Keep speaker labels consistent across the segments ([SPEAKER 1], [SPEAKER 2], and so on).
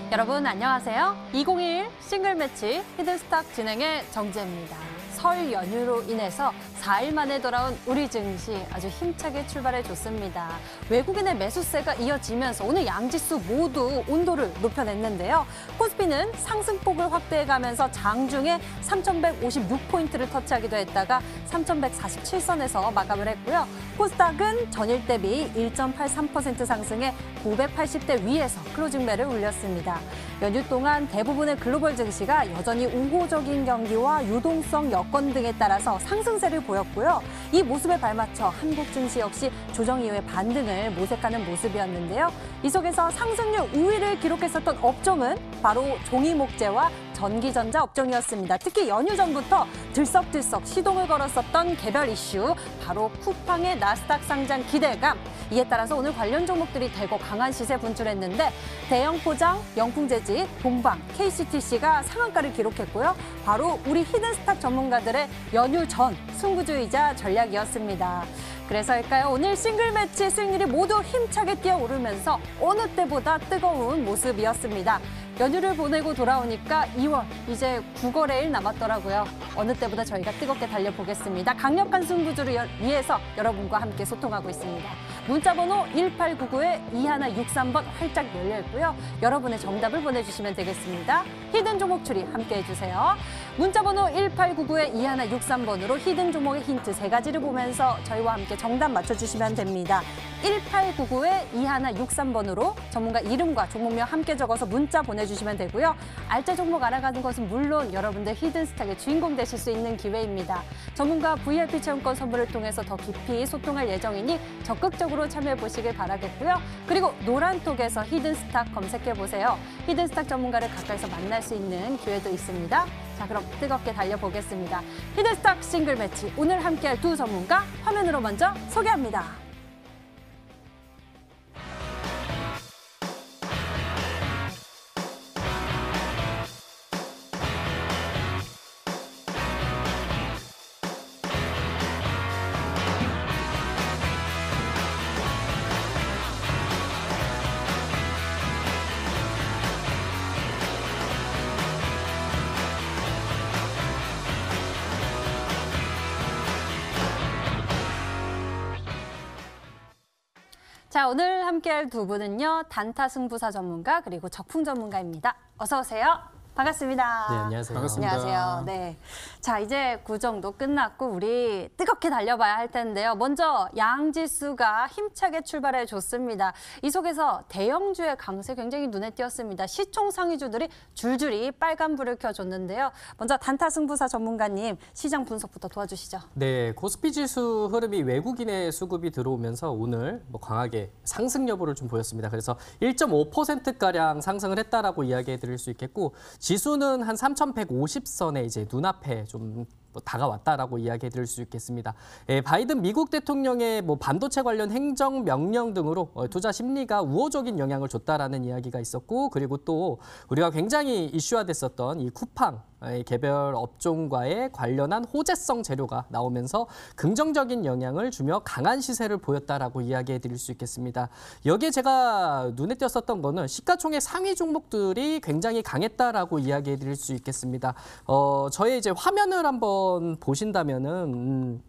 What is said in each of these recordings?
[SPEAKER 1] 여러분 안녕하세요. 2021 싱글 매치 히든스탁 진행의 정지혜입니다. 설 연휴로 인해서 4일 만에 돌아온 우리 증시 아주 힘차게 출발해줬습니다. 외국인의 매수세가 이어지면서 오늘 양지수 모두 온도를 높여냈는데요. 코스피는 상승폭을 확대해가면서 장중에 3,156포인트를 터치하기도 했다가 3,147선에서 마감을 했고요. 코스닥은 전일 대비 1.83% 상승해 980대 위에서 클로징벨을 울렸습니다. 연휴 동안 대부분의 글로벌 증시가 여전히 우호적인 경기와 유동성 여건 등에 따라서 상승세를 보였고요. 이 모습에 발맞춰 한국 증시 역시 조정 이후의 반등을 모색하는 모습이었는데요. 이 속에서 상승률 우위를 기록했었던 업종은 바로 종이목재와 전기전자 업종이었습니다. 특히 연휴 전부터 들썩들썩 시동을 걸었었던 개별 이슈, 바로 쿠팡의 나스닥 상장 기대감. 이에 따라서 오늘 관련 종목들이 대거 강한 시세 분출했는데 대형 포장, 영풍재지, 동방, KCTC가 상한가를 기록했고요. 바로 우리 히든스탁 전문가들의 연휴 전 승부주의자 전략이었습니다. 그래서일까요? 오늘 싱글 매치 수익률이 모두 힘차게 뛰어오르면서 어느 때보다 뜨거운 모습이었습니다. 연휴를 보내고 돌아오니까 2월, 이제 9거래일 남았더라고요. 어느 때보다 저희가 뜨겁게 달려보겠습니다. 강력한 승부주를 위해서 여러분과 함께 소통하고 있습니다. 문자번호 1899-2163번 활짝 열려있고요. 여러분의 정답을 보내주시면 되겠습니다. 히든 종목 추리 함께 해주세요. 문자번호 1899-2163번으로 히든 종목의 힌트 3가지를 보면서 저희와 함께 정답 맞춰주시면 됩니다. 1899-2163번으로 전문가 이름과 종목명 함께 적어서 문자 보내주시면 되고요. 알짜 종목 알아가는 것은 물론 여러분들 히든스탁의 주인공 되실 수 있는 기회입니다. 전문가 VIP 체험권 선물을 통해서 더 깊이 소통할 예정이니 적극적으로 참여해보시길 바라겠고요. 그리고 노란톡에서 히든스탁 검색해보세요. 히든스탁 전문가를 가까이서 만날 수 있는 기회도 있습니다. 자, 그럼 뜨겁게 달려보겠습니다. 히든스탁 싱글 매치, 오늘 함께할 두 전문가 화면으로 먼저 소개합니다. 자, 오늘 함께할 두 분은요, 단타 승부사 전문가 그리고 적풍 전문가입니다. 어서 오세요. 반갑습니다.
[SPEAKER 2] 네, 안녕하세요.
[SPEAKER 3] 반갑습니다.
[SPEAKER 1] 안녕하세요. 네. 자, 이제 구정도 끝났고 우리 뜨겁게 달려봐야 할 텐데요. 먼저 양지수가 힘차게 출발해 줬습니다. 이 속에서 대형주의 강세 굉장히 눈에 띄었습니다. 시총 상위주들이 줄줄이 빨간불을 켜줬는데요. 먼저 단타 승부사 전문가님, 시장 분석부터 도와주시죠.
[SPEAKER 2] 네, 코스피 지수 흐름이 외국인의 수급이 들어오면서 오늘 강하게 상승 여부를 좀 보였습니다. 그래서 1.5%가량 상승을 했다라고 이야기해 드릴 수 있겠고, 지수는 한 3,150선에 이제 눈앞에 좀 다가왔다라고 이야기해 드릴 수 있겠습니다. 바이든 미국 대통령의 반도체 관련 행정 명령 등으로 투자 심리가 우호적인 영향을 줬다라는 이야기가 있었고, 그리고 또 우리가 굉장히 이슈화됐었던 이 쿠팡 개별 업종과의 관련한 호재성 재료가 나오면서 긍정적인 영향을 주며 강한 시세를 보였다라고 이야기해 드릴 수 있겠습니다. 여기에 제가 눈에 띄었었던 거는 시가총액 상위 종목들이 굉장히 강했다라고 이야기해 드릴 수 있겠습니다. 저의 이제 화면을 한번 보신다면은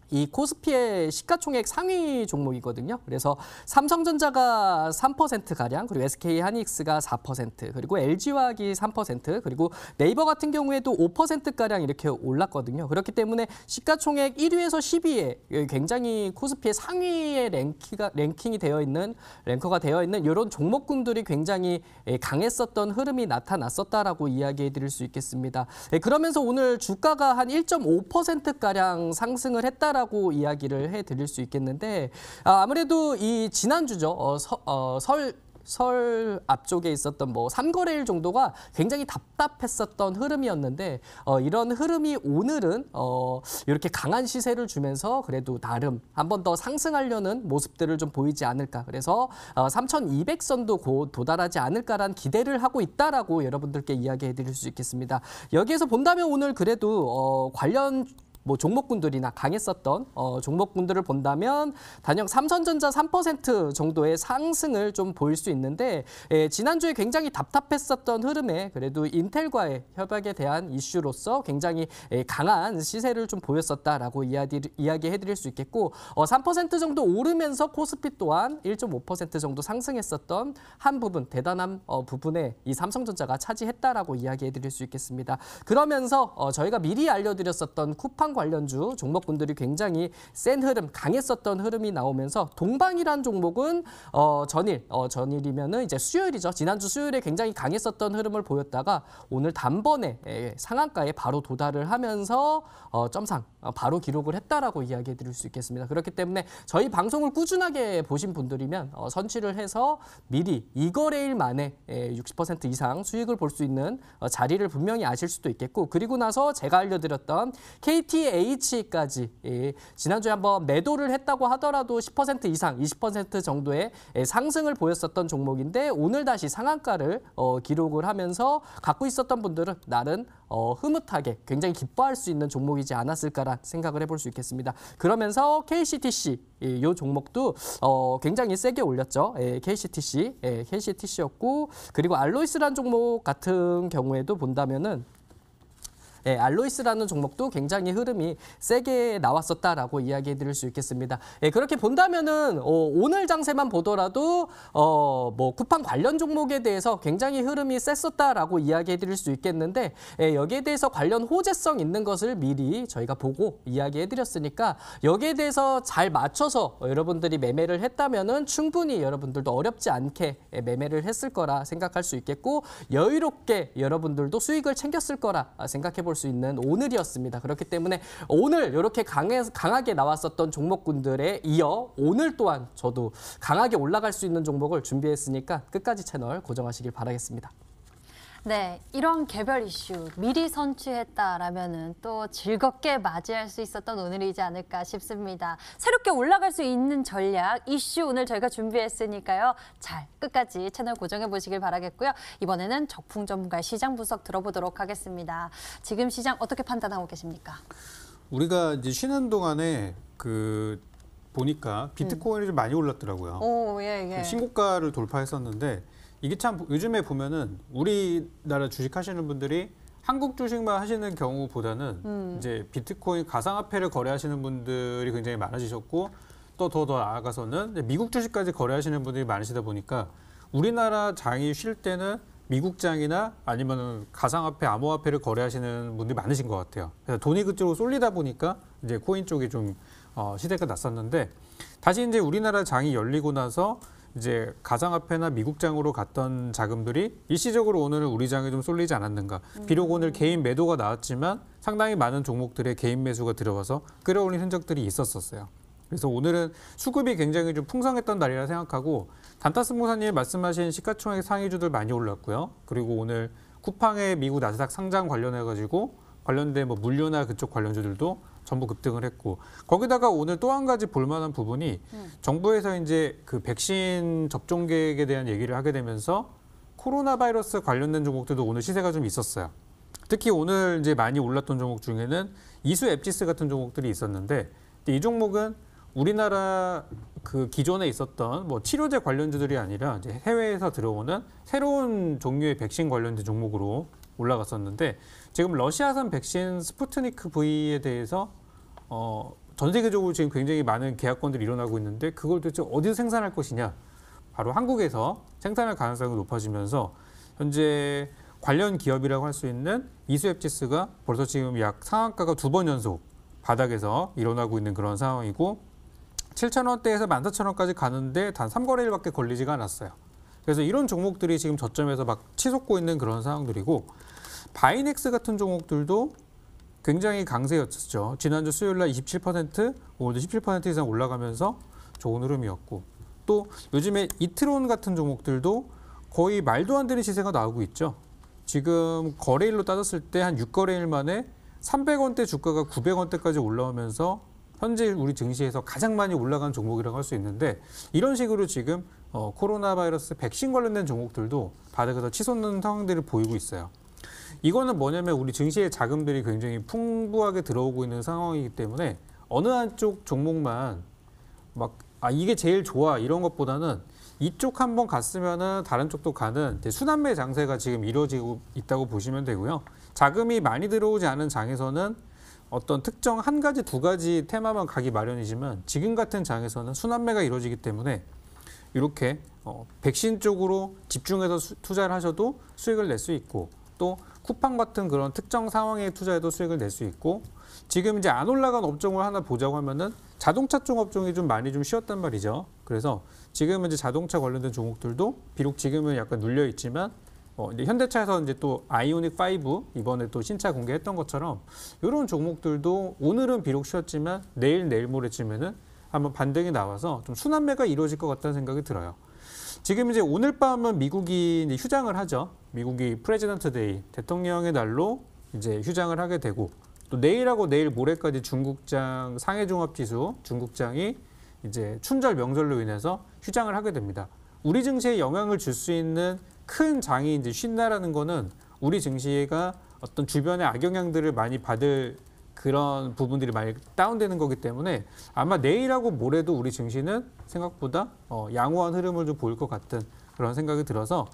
[SPEAKER 2] 이 코스피의 시가총액 상위 종목이거든요. 그래서 삼성전자가 3%가량, 그리고 SK하이닉스가 4%, 그리고 LG화학이 3%, 그리고 네이버 같은 경우에도 5%가량 이렇게 올랐거든요. 그렇기 때문에 시가총액 1위에서 10위에 굉장히 코스피의 상위에 랭킹이 되어 있는, 랭커가 되어 있는 이런 종목군들이 굉장히 강했었던 흐름이 나타났었다라고 이야기해 드릴 수 있겠습니다. 그러면서 오늘 주가가 한 1.5%가량 상승을 했다 라고 이야기를 해드릴 수 있겠는데, 아무래도 이 지난주죠. 설 앞쪽에 있었던 3거래일 정도가 굉장히 답답했었던 흐름이었는데, 이런 흐름이 오늘은 이렇게 강한 시세를 주면서 그래도 나름 한 번 더 상승하려는 모습들을 좀 보이지 않을까. 그래서 3,200선도 곧 도달하지 않을까라는 기대를 하고 있다라고 여러분들께 이야기해 드릴 수 있겠습니다. 여기에서 본다면 오늘 그래도 관련 뭐 종목군들이나 강했었던 종목군들을 본다면 단연 삼성전자 3% 정도의 상승을 좀 보일 수 있는데 지난주에 굉장히 답답했었던 흐름에 그래도 인텔과의 협약에 대한 이슈로서 굉장히 강한 시세를 좀 보였었다라고 이야기해드릴 수 있겠고 3% 정도 오르면서 코스피 또한 1.5% 정도 상승했었던 한 부분 대단한 부분에 이 삼성전자가 차지했다라고 이야기해드릴 수 있겠습니다. 그러면서 저희가 미리 알려드렸었던 쿠팡 관련주 종목군들이 굉장히 센 흐름, 강했었던 흐름이 나오면서 동방이란 종목은 전일이면은 이제 수요일이죠. 지난주 수요일에 굉장히 강했었던 흐름을 보였다가 오늘 단번에 상한가에 바로 도달을 하면서 점상 바로 기록을 했다라고 이야기해드릴 수 있겠습니다. 그렇기 때문에 저희 방송을 꾸준하게 보신 분들이면 선취를 해서 미리 이거래일 만에 60% 이상 수익을 볼 수 있는 자리를 분명히 아실 수도 있겠고 그리고 나서 제가 알려드렸던 KTH까지 지난주에 한번 매도를 했다고 하더라도 10% 이상, 20% 정도의 상승을 보였었던 종목인데 오늘 다시 상한가를 기록을 하면서 갖고 있었던 분들은 나름 흐뭇하게 굉장히 기뻐할 수 있는 종목이지 않았을까라 생각을 해볼 수 있겠습니다. 그러면서 KCTC 이 종목도 굉장히 세게 올렸죠. KCTC였고 그리고 알로이스라는 종목 같은 경우에도 본다면은 알로이스라는 종목도 굉장히 흐름이 세게 나왔었다라고 이야기해드릴 수 있겠습니다. 그렇게 본다면은 오늘 장세만 보더라도 뭐 쿠팡 관련 종목에 대해서 굉장히 흐름이 셌었다라고 이야기해드릴 수 있겠는데 여기에 대해서 관련 호재성 있는 것을 미리 저희가 보고 이야기해드렸으니까 여기에 대해서 잘 맞춰서 여러분들이 매매를 했다면은 충분히 여러분들도 어렵지 않게 매매를 했을 거라 생각할 수 있겠고 여유롭게 여러분들도 수익을 챙겼을 거라 생각해 볼 수 있는 오늘이었습니다. 그렇기 때문에 오늘 이렇게 강하게 나왔었던 종목군들에 이어 오늘 또한 저도 강하게 올라갈 수 있는 종목을 준비했으니까 끝까지 채널 고정하시길 바라겠습니다.
[SPEAKER 1] 네, 이런 개별 이슈 미리 선취했다라면은 또 즐겁게 맞이할 수 있었던 오늘이지 않을까 싶습니다. 새롭게 올라갈 수 있는 전략, 이슈 오늘 저희가 준비했으니까요. 잘 끝까지 채널 고정해 보시길 바라겠고요. 이번에는 적풍 전문가의 시장 분석 들어보도록 하겠습니다. 지금 시장 어떻게 판단하고 계십니까?
[SPEAKER 3] 우리가 이제 쉬는 동안에 보니까 비트코인이 좀 많이 올랐더라고요.
[SPEAKER 1] 오, 예.
[SPEAKER 3] 신고가를 돌파했었는데 이게 참 요즘에 보면은 우리나라 주식 하시는 분들이 한국 주식만 하시는 경우보다는 이제 비트코인 가상화폐를 거래하시는 분들이 굉장히 많아지셨고 또 더 나아가서는 미국 주식까지 거래하시는 분들이 많으시다 보니까 우리나라 장이 쉴 때는 미국 장이나 아니면 가상화폐, 암호화폐를 거래하시는 분들이 많으신 것 같아요. 그래서 돈이 그쪽으로 쏠리다 보니까 이제 코인 쪽이 좀 시대가 났었는데 다시 이제 우리나라 장이 열리고 나서 이제 가상화폐나 미국장으로 갔던 자금들이 일시적으로 오늘은 우리 장에 좀 쏠리지 않았는가. 비록 오늘 개인 매도가 나왔지만 상당히 많은 종목들의 개인 매수가 들어와서 끌어올린 흔적들이 있었어요. 그래서 오늘은 수급이 굉장히 좀 풍성했던 날이라 생각하고 단타스모사님 말씀하신 시가총액 상위주들 많이 올랐고요. 그리고 오늘 쿠팡의 미국 나스닥 상장 관련해가지고 관련된 뭐 물류나 그쪽 관련주들도 전부 급등을 했고 거기다가 오늘 또 한 가지 볼만한 부분이 정부에서 이제 그 백신 접종 계획에 대한 얘기를 하게 되면서 코로나 바이러스 관련된 종목들도 오늘 시세가 좀 있었어요. 특히 오늘 이제 많이 올랐던 종목 중에는 이수 앱지스 같은 종목들이 있었는데 이 종목은 우리나라 그 기존에 있었던 뭐 치료제 관련주들이 아니라 이제 해외에서 들어오는 새로운 종류의 백신 관련된 종목으로 올라갔었는데 지금 러시아산 백신 스푸트니크 V에 대해서 전 세계적으로 지금 굉장히 많은 계약건들이 일어나고 있는데 그걸 도대체 어디서 생산할 것이냐. 바로 한국에서 생산할 가능성이 높아지면서 현재 관련 기업이라고 할 수 있는 이수앱지스가 벌써 지금 약 상한가가 2번 연속 바닥에서 일어나고 있는 그런 상황이고 7,000원대에서 14,000원까지 가는데 단 3거래일밖에 걸리지가 않았어요. 그래서 이런 종목들이 지금 저점에서 막 치솟고 있는 그런 상황들이고 바이넥스 같은 종목들도 굉장히 강세였죠. 지난주 수요일날 27%, 오늘도 17% 이상 올라가면서 좋은 흐름이었고 또 요즘에 이트론 같은 종목들도 거의 말도 안 되는 시세가 나오고 있죠. 지금 거래일로 따졌을 때 한 6거래일 만에 300원대 주가가 900원대까지 올라오면서 현재 우리 증시에서 가장 많이 올라간 종목이라고 할 수 있는데 이런 식으로 지금 코로나 바이러스 백신 관련된 종목들도 바닥에서 치솟는 상황들을 보이고 있어요. 이거는 뭐냐면 우리 증시의 자금들이 굉장히 풍부하게 들어오고 있는 상황이기 때문에 어느 한쪽 종목만 이게 제일 좋아 이런 것보다는 이쪽 한번 갔으면은 다른 쪽도 가는 순환매 장세가 지금 이루어지고 있다고 보시면 되고요. 자금이 많이 들어오지 않은 장에서는 어떤 특정 한 가지, 두 가지 테마만 가기 마련이지만 지금 같은 장에서는 순환매가 이루어지기 때문에 이렇게 백신 쪽으로 집중해서 투자를 하셔도 수익을 낼 수 있고 또 쿠팡 같은 그런 특정 상황에 투자해도 수익을 낼 수 있고 지금 이제 안 올라간 업종을 하나 보자고 하면은 자동차 쪽 업종이 좀 많이 좀 쉬었단 말이죠. 그래서 지금은 이제 자동차 관련된 종목들도 비록 지금은 약간 눌려 있지만 이제 현대차에서 이제 또 아이오닉 5 이번에 또 신차 공개했던 것처럼 이런 종목들도 오늘은 비록 쉬었지만 내일 모레쯤에는 한번 반등이 나와서 좀 순환매가 이루어질 것 같다는 생각이 들어요. 지금 이제 오늘 밤은 미국이 이제 휴장을 하죠. 미국이 프레지던트 데이 대통령의 날로 이제 휴장을 하게 되고 또 내일하고 내일 모레까지 중국장 상해종합지수 중국장이 이제 춘절 명절로 인해서 휴장을 하게 됩니다. 우리 증시에 영향을 줄 수 있는 큰 장이 이제 쉰다라는 거는 우리 증시가 어떤 주변의 악영향들을 많이 받을 그런 부분들이 많이 다운되는 거기 때문에 아마 내일하고 모레도 우리 증시는 생각보다 양호한 흐름을 좀 보일 것 같은 그런 생각이 들어서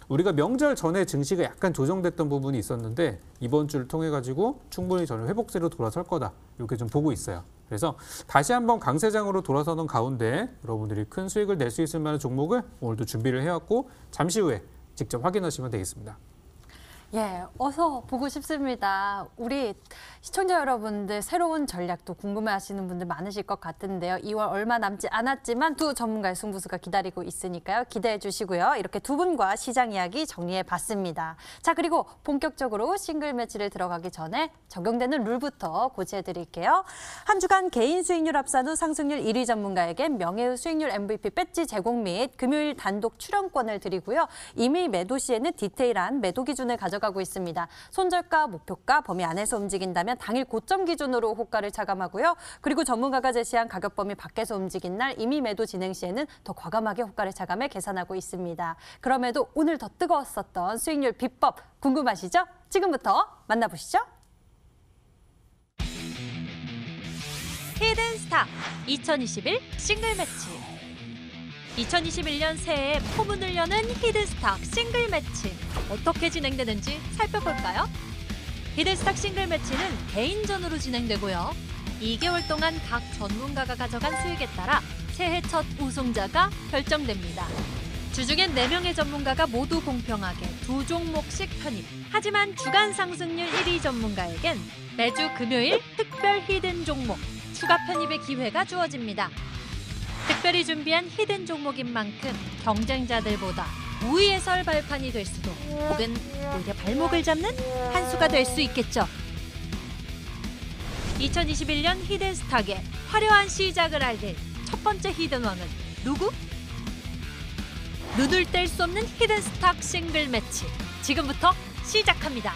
[SPEAKER 3] 우리가 명절 전에 증시가 약간 조정됐던 부분이 있었는데 이번 주를 통해 가지고 충분히 저는 회복세로 돌아설 거다 이렇게 좀 보고 있어요. 그래서 다시 한번 강세장으로 돌아서는 가운데 여러분들이 큰 수익을 낼 수 있을 만한 종목을 오늘도 준비를 해왔고 잠시 후에 직접 확인하시면 되겠습니다.
[SPEAKER 1] 예, 어서 보고 싶습니다. 우리 시청자 여러분들 새로운 전략도 궁금해하시는 분들 많으실 것 같은데요. 2월 얼마 남지 않았지만 두 전문가의 승부수가 기다리고 있으니까요. 기대해 주시고요. 이렇게 두 분과 시장 이야기 정리해 봤습니다. 자, 그리고 본격적으로 싱글 매치를 들어가기 전에 적용되는 룰부터 고지해 드릴게요. 한 주간 개인 수익률 합산 후 상승률 1위 전문가에게 명예의 수익률 MVP 배지 제공 및 금요일 단독 출연권을 드리고요. 이미 매도 시에는 디테일한 매도 기준을 가져가고 있습니다. 손절가, 목표가 범위 안에서 움직인다면 당일 고점 기준으로 호가를 차감하고요. 그리고 전문가가 제시한 가격 범위 밖에서 움직인 날 이미 매도 진행 시에는 더 과감하게 호가를 차감해 계산하고 있습니다. 그럼에도 오늘 더 뜨거웠었던 수익률 비법 궁금하시죠? 지금부터 만나보시죠.
[SPEAKER 4] 히든스타 2021 싱글 매치 2021년 새해에 포문을 여는 히든스탁 싱글 매치 어떻게 진행되는지 살펴볼까요? 히든스탁 싱글 매치는 개인전으로 진행되고요. 2개월 동안 각 전문가가 가져간 수익에 따라 새해 첫 우승자가 결정됩니다. 주중엔 4명의 전문가가 모두 공평하게 두 종목씩 편입. 하지만 주간 상승률 1위 전문가에겐 매주 금요일 특별 히든 종목 추가 편입의 기회가 주어집니다. 특별히 준비한 히든 종목인 만큼 경쟁자들보다 우위에 설 발판이 될 수도 혹은 오히려 발목을 잡는 한 수가 될 수 있겠죠. 2021년 히든스탁의 화려한 시작을 알릴 첫 번째 히든왕은 누구? 눈을 뗄 수 없는 히든스탁 싱글 매치 지금부터 시작합니다.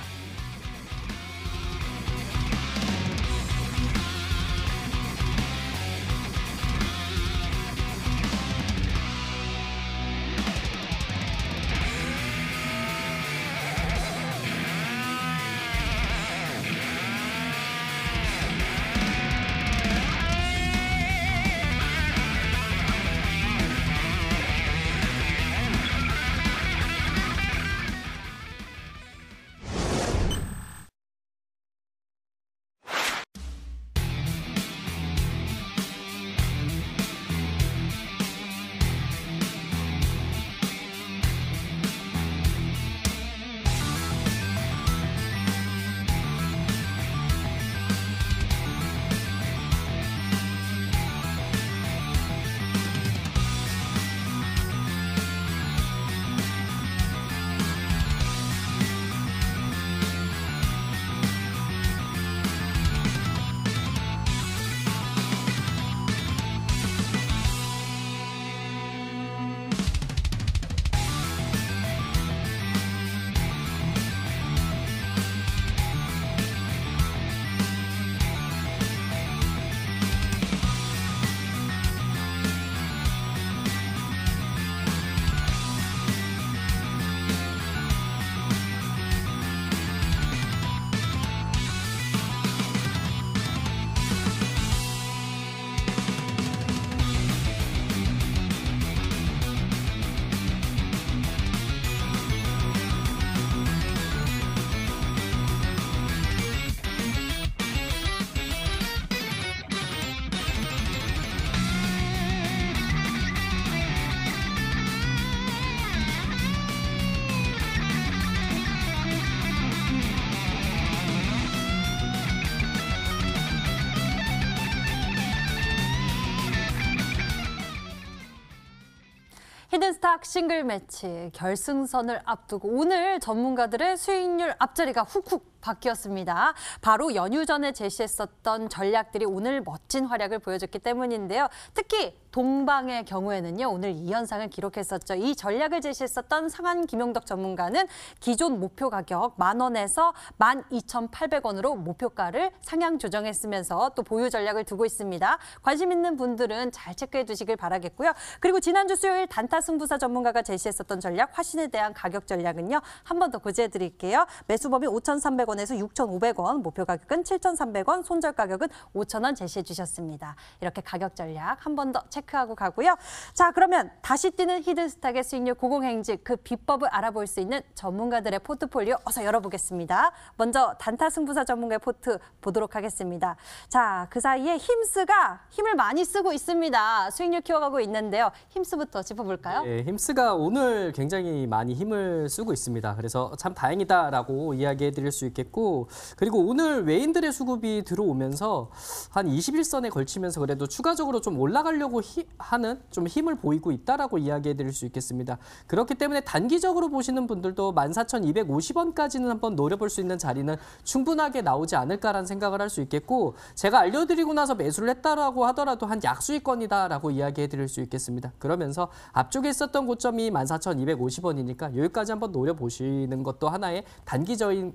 [SPEAKER 1] 히든스탁 싱글 매치 결승선을 앞두고 오늘 전문가들의 수익률 앞자리가 훅훅 바뀌었습니다. 바로 연휴 전에 제시했었던 전략들이 오늘 멋진 활약을 보여줬기 때문인데요. 특히 동방의 경우에는요. 오늘 이 현상을 기록했었죠. 이 전략을 제시했었던 상한 김용덕 전문가는 기존 목표 가격 10,000원에서 12,800원으로 목표가를 상향 조정했으면서 또 보유 전략을 두고 있습니다. 관심 있는 분들은 잘 체크해 두시길 바라겠고요. 그리고 지난주 수요일 단타 승부사 전문가가 제시했었던 전략 화신에 대한 가격 전략은요. 한 번 더 고지해 드릴게요. 매수범위 5,300원에서 6,500원, 목표 가격은 7,300원, 손절 가격은 5,000원 제시해 주셨습니다. 이렇게 가격 전략 한 번 더 체크하고 가고요. 자, 그러면 다시 뛰는 히든스탁의 수익률 고공행진 그 비법을 알아볼 수 있는 전문가들의 포트폴리오 어서 열어보겠습니다. 먼저 단타 승부사 전문가의 포트 보도록 하겠습니다. 자, 그 사이에 힘스가 힘을 많이 쓰고 있습니다. 수익률 키워가고 있는데요. 힘스부터 짚어볼까요?
[SPEAKER 2] 네, 힘스가 오늘 굉장히 많이 힘을 쓰고 있습니다. 그래서 참 다행이다라고 이야기해 드릴 수 있겠고 그리고 오늘 외인들의 수급이 들어오면서 한 21선에 걸치면서 그래도 추가적으로 좀 올라가려고 하는 좀 힘을 보이고 있다라고 이야기해 드릴 수 있겠습니다. 그렇기 때문에 단기적으로 보시는 분들도 14,250원까지는 한번 노려볼 수 있는 자리는 충분하게 나오지 않을까라는 생각을 할 수 있겠고 제가 알려드리고 나서 매수를 했다라고 하더라도 한 약수익권이다라고 이야기해 드릴 수 있겠습니다. 그러면서 앞쪽에 있었던 고점이 14,250원이니까 여기까지 한번 노려보시는 것도 하나의 단기적인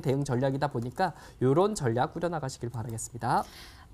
[SPEAKER 2] 대응 전략이다 보니까 이런 전략 꾸려나가시길 바라겠습니다.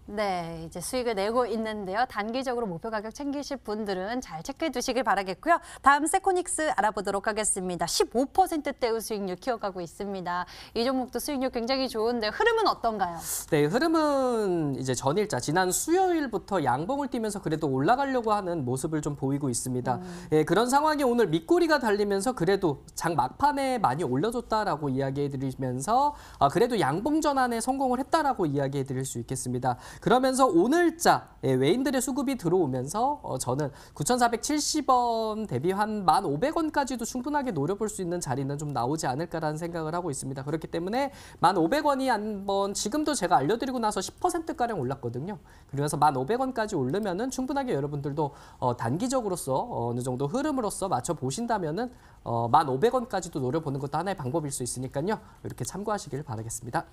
[SPEAKER 1] 네, 이제 수익을 내고 있는데요. 단기적으로 목표 가격 챙기실 분들은 잘 체크해 두시길 바라겠고요. 다음 세코닉스 알아보도록 하겠습니다. 15%대의 수익률 키워가고 있습니다. 이 종목도 수익률 굉장히 좋은데 흐름은 어떤가요?
[SPEAKER 2] 네, 흐름은 이제 전일자 지난 수요일부터 양봉을 띄면서 그래도 올라가려고 하는 모습을 좀 보이고 있습니다. 예, 그런 상황이 오늘 밑꼬리가 달리면서 그래도 장 막판에 많이 올려줬다라고 이야기해 드리면서 그래도 양봉 전환에 성공을 했다라고 이야기해 드릴 수 있겠습니다. 그러면서 오늘자 외인들의 수급이 들어오면서 저는 9,470원 대비 한 1,500원까지도 충분하게 노려볼 수 있는 자리는 좀 나오지 않을까라는 생각을 하고 있습니다. 그렇기 때문에 1,500원이 한번 지금도 제가 알려드리고 나서 10%가량 올랐거든요. 그러면서 1,500원까지 오르면은 충분하게 여러분들도 단기적으로서 어느 정도 흐름으로서 맞춰보신다면은 1,500원까지도 노려보는 것도 하나의 방법일 수 있으니까요. 이렇게 참고하시길 바라겠습니다.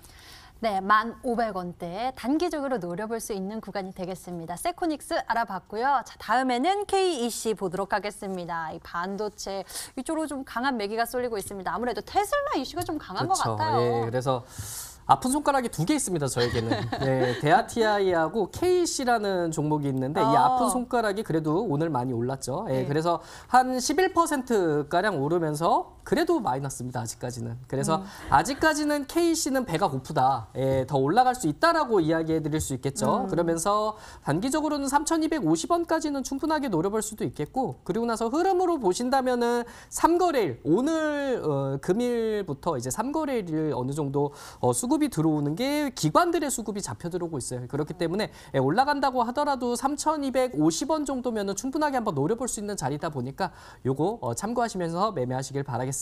[SPEAKER 1] 네, 1,500원대 단기적으로 노려볼 수 있는 구간이 되겠습니다. 세코닉스 알아봤고요. 자, 다음에는 KEC 보도록 하겠습니다. 이 반도체 이쪽으로 좀 강한 매기가 쏠리고 있습니다. 아무래도 테슬라 이슈가 좀 강한 것 같아요.
[SPEAKER 2] 예, 그래서 아픈 손가락이 2개 있습니다, 저에게는. 네, 데아티아이하고 KC라는 종목이 있는데 이 아픈 손가락이 그래도 오늘 많이 올랐죠. 예, 그래서 한 11%가량 오르면서 그래도 마이너스입니다, 아직까지는. 그래서 아직까지는 KC는 배가 고프다. 예, 더 올라갈 수 있다라고 이야기해 드릴 수 있겠죠. 그러면서 단기적으로는 3,250원까지는 충분하게 노려볼 수도 있겠고 그리고 나서 흐름으로 보신다면은 3거래일, 오늘 금일부터 이제 3거래일 어느 정도 수급이 들어오는 게 기관들의 수급이 잡혀 들어오고 있어요. 그렇기 때문에 올라간다고 하더라도 3,250원 정도면은 충분하게 한번 노려볼 수 있는 자리다 보니까 요거 참고하시면서 매매하시길 바라겠습니다.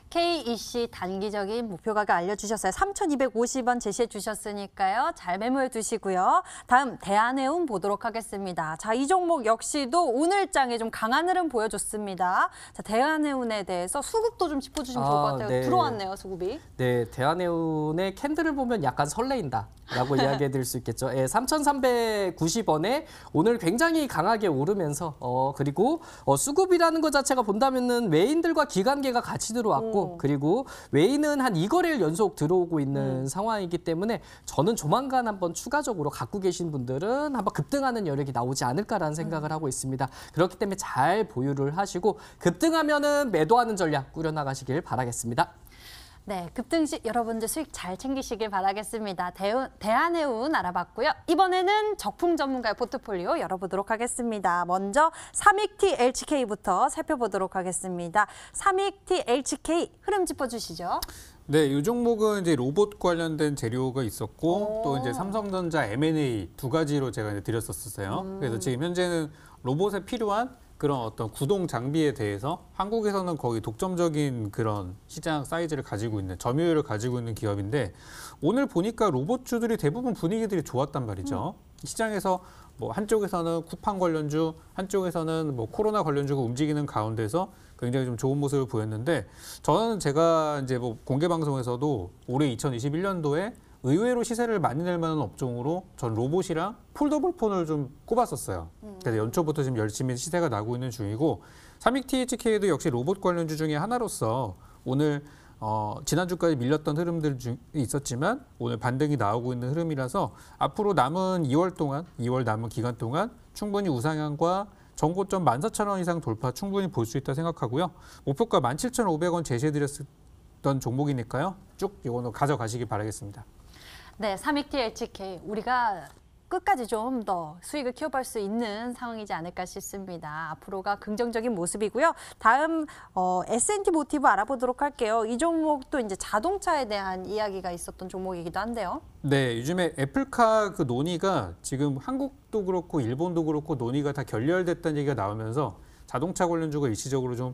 [SPEAKER 1] KEC 단기적인 목표 가격 알려주셨어요. 3,250원 제시해 주셨으니까요. 잘 메모해 두시고요. 다음 대한해운 보도록 하겠습니다. 자, 이 종목 역시도 오늘장에 좀 강한 흐름 보여줬습니다. 자, 대한해운에 대해서 수급도 좀 짚어주시면 좋을 것 같아요.
[SPEAKER 2] 네.
[SPEAKER 1] 들어왔네요, 수급이.
[SPEAKER 2] 네, 대한해운의 캔들을 보면 약간 설레인다라고 이야기해 드릴 수 있겠죠. 예, 3,390원에 오늘 굉장히 강하게 오르면서 그리고 수급이라는 것 자체가 본다면은 외인들과 기관계가 같이 들어왔고 그리고 외인은 한 2거래일 연속 들어오고 있는 상황이기 때문에 저는 조만간 한번 추가적으로 갖고 계신 분들은 한번 급등하는 여력이 나오지 않을까라는 생각을 하고 있습니다. 그렇기 때문에 잘 보유를 하시고 급등하면은 매도하는 전략 꾸려나가시길 바라겠습니다.
[SPEAKER 1] 네, 급등식 여러분들 수익 잘 챙기시길 바라겠습니다. 대한해운 알아봤고요. 이번에는 적풍 전문가의 포트폴리오 열어보도록 하겠습니다. 먼저 삼익T LHK부터 살펴보도록 하겠습니다. 삼익T LHK 흐름 짚어주시죠.
[SPEAKER 3] 네, 이 종목은 이제 로봇 관련된 재료가 있었고 또 이제 삼성전자 M&A 두 가지로 제가 이제 드렸었어요. 그래서 지금 현재는 로봇에 필요한 그런 어떤 구동 장비에 대해서 한국에서는 거의 독점적인 그런 시장 사이즈를 가지고 있는 점유율을 가지고 있는 기업인데 오늘 보니까 로봇주들이 대부분 분위기들이 좋았단 말이죠. 시장에서 뭐 한쪽에서는 쿠팡 관련주, 한쪽에서는 뭐 코로나 관련주가 움직이는 가운데서 굉장히 좀 좋은 모습을 보였는데 저는 제가 이제 뭐 공개 방송에서도 올해 2021년도에 의외로 시세를 많이 낼 만한 업종으로 전 로봇이랑 폴더블 폰을 좀 꼽았었어요. 그래서 연초부터 지금 열심히 시세가 나고 있는 중이고 삼익THK도 역시 로봇 관련주 중에 하나로서 오늘 지난주까지 밀렸던 흐름들이 있었지만 오늘 반등이 나오고 있는 흐름이라서 앞으로 남은 2월 남은 기간 동안 충분히 우상향과 전고점 14,000원 이상 돌파 충분히 볼 수 있다 생각하고요. 목표가 17,500원 제시해드렸던 종목이니까요. 쭉 이거는 가져가시기 바라겠습니다.
[SPEAKER 1] 네, 삼익THK 우리가 끝까지 좀 더 수익을 키워볼 수 있는 상황이지 않을까 싶습니다. 앞으로가 긍정적인 모습이고요. 다음 S&T 모티브 알아보도록 할게요. 이 종목도 이제 자동차에 대한 이야기가 있었던 종목이기도 한데요.
[SPEAKER 3] 네, 요즘에 애플카 그 논의가 지금 한국도 그렇고 일본도 그렇고 논의가 다 결렬됐다는 얘기가 나오면서 자동차 관련주가 일시적으로 좀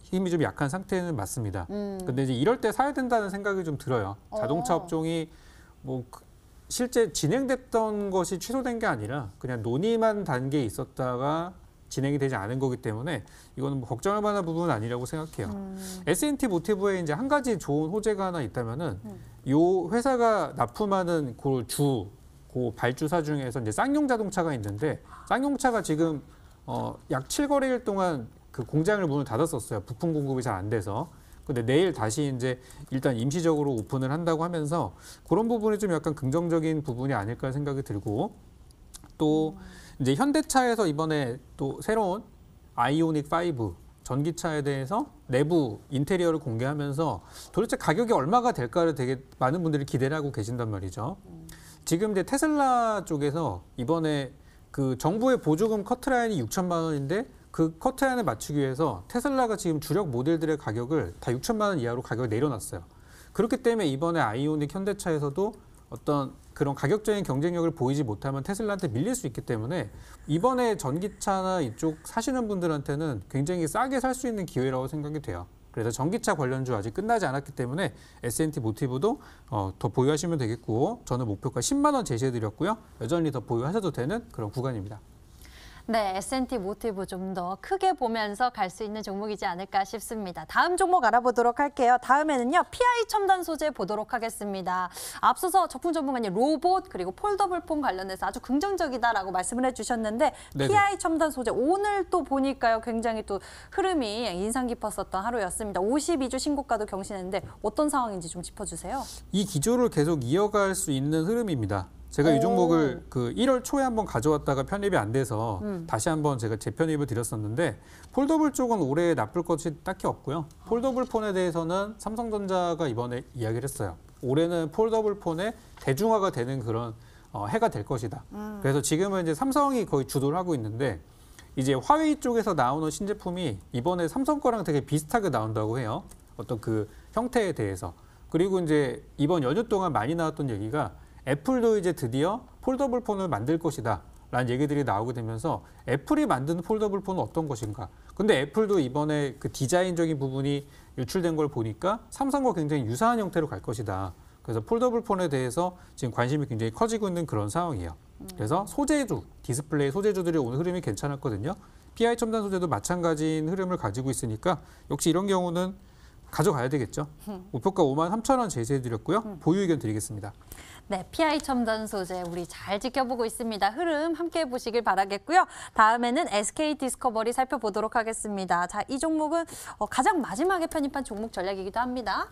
[SPEAKER 3] 힘이 좀 약한 상태는 맞습니다. 근데 이제 이럴 때 사야 된다는 생각이 좀 들어요. 자동차 업종이 뭐 실제 진행됐던 것이 취소된 게 아니라 그냥 논의만 단계에 있었다가 진행이 되지 않은 거기 때문에 이거는 뭐 걱정할 만한 부분은 아니라고 생각해요. S&T 모티브에 이제 한 가지 좋은 호재가 하나 있다면은 요 회사가 납품하는 그 발주사 중에서 이제 쌍용 자동차가 있는데 쌍용차가 지금 약 7거래일 동안 그 공장을 문을 닫았었어요. 부품 공급이 잘 안 돼서. 근데 내일 다시 이제 일단 임시적으로 오픈을 한다고 하면서 그런 부분이 좀 약간 긍정적인 부분이 아닐까 생각이 들고 또 이제 현대차에서 이번에 또 새로운 아이오닉 5 전기차에 대해서 내부 인테리어를 공개하면서 도대체 가격이 얼마가 될까를 되게 많은 분들이 기대를 하고 계신단 말이죠. 지금 이제 테슬라 쪽에서 이번에 그 정부의 보조금 커트라인이 6천만 원인데 그 커트라인을 맞추기 위해서 테슬라가 지금 주력 모델들의 가격을 다 6천만 원 이하로 가격을 내려놨어요. 그렇기 때문에 이번에 아이오닉 현대차에서도 어떤 그런 가격적인 경쟁력을 보이지 못하면 테슬라한테 밀릴 수 있기 때문에 이번에 전기차나 이쪽 사시는 분들한테는 굉장히 싸게 살 수 있는 기회라고 생각이 돼요. 그래서 전기차 관련주 아직 끝나지 않았기 때문에 S&T 모티브도 더 보유하시면 되겠고 저는 목표가 10만 원 제시해드렸고요. 여전히 더 보유하셔도 되는 그런 구간입니다.
[SPEAKER 1] 네, S&T 모티브 좀 더 크게 보면서 갈 수 있는 종목이지 않을까 싶습니다. 다음 종목 알아보도록 할게요. 다음에는요, PI 첨단 소재 보도록 하겠습니다. 앞서서 적풍 전문가님 로봇 그리고 폴더블 폰 관련해서 아주 긍정적이다라고 말씀을 해주셨는데
[SPEAKER 3] 네네.
[SPEAKER 1] PI 첨단 소재 오늘 또 보니까요, 굉장히 또 흐름이 인상 깊었었던 하루였습니다. 52주 신고가도 경신했는데 어떤 상황인지 좀 짚어주세요.
[SPEAKER 3] 이 기조를 계속 이어갈 수 있는 흐름입니다. 제가 이 종목을 그 1월 초에 한번 가져왔다가 편입이 안 돼서 다시 한번 제가 재편입을 드렸었는데 폴더블 쪽은 올해 나쁠 것이 딱히 없고요. 폴더블 폰에 대해서는 삼성전자가 이번에 이야기를 했어요. 올해는 폴더블 폰의 대중화가 되는 그런 해가 될 것이다. 그래서 지금은 이제 삼성이 거의 주도를 하고 있는데 이제 화웨이 쪽에서 나오는 신제품이 이번에 삼성 거랑 되게 비슷하게 나온다고 해요. 어떤 그 형태에 대해서. 그리고 이제 이번 연휴 동안 많이 나왔던 얘기가 애플도 이제 드디어 폴더블 폰을 만들 것이다 라는 얘기들이 나오게 되면서 애플이 만든 폴더블 폰은 어떤 것인가. 근데 애플도 이번에 그 디자인적인 부분이 유출된 걸 보니까 삼성과 굉장히 유사한 형태로 갈 것이다. 그래서 폴더블 폰에 대해서 지금 관심이 굉장히 커지고 있는 그런 상황이에요. 그래서 소재주, 디스플레이 소재주들이 오늘 흐름이 괜찮았거든요. PI 첨단 소재도 마찬가지인 흐름을 가지고 있으니까 역시 이런 경우는 가져가야 되겠죠. 목표가 53,000원 제시해드렸고요. 보유 의견 드리겠습니다.
[SPEAKER 1] 네, PI 첨단 소재 우리 잘 지켜보고 있습니다. 흐름 함께 보시길 바라겠고요. 다음에는 SK 디스커버리 살펴보도록 하겠습니다. 자, 이 종목은 가장 마지막에 편입한 종목 전략이기도 합니다.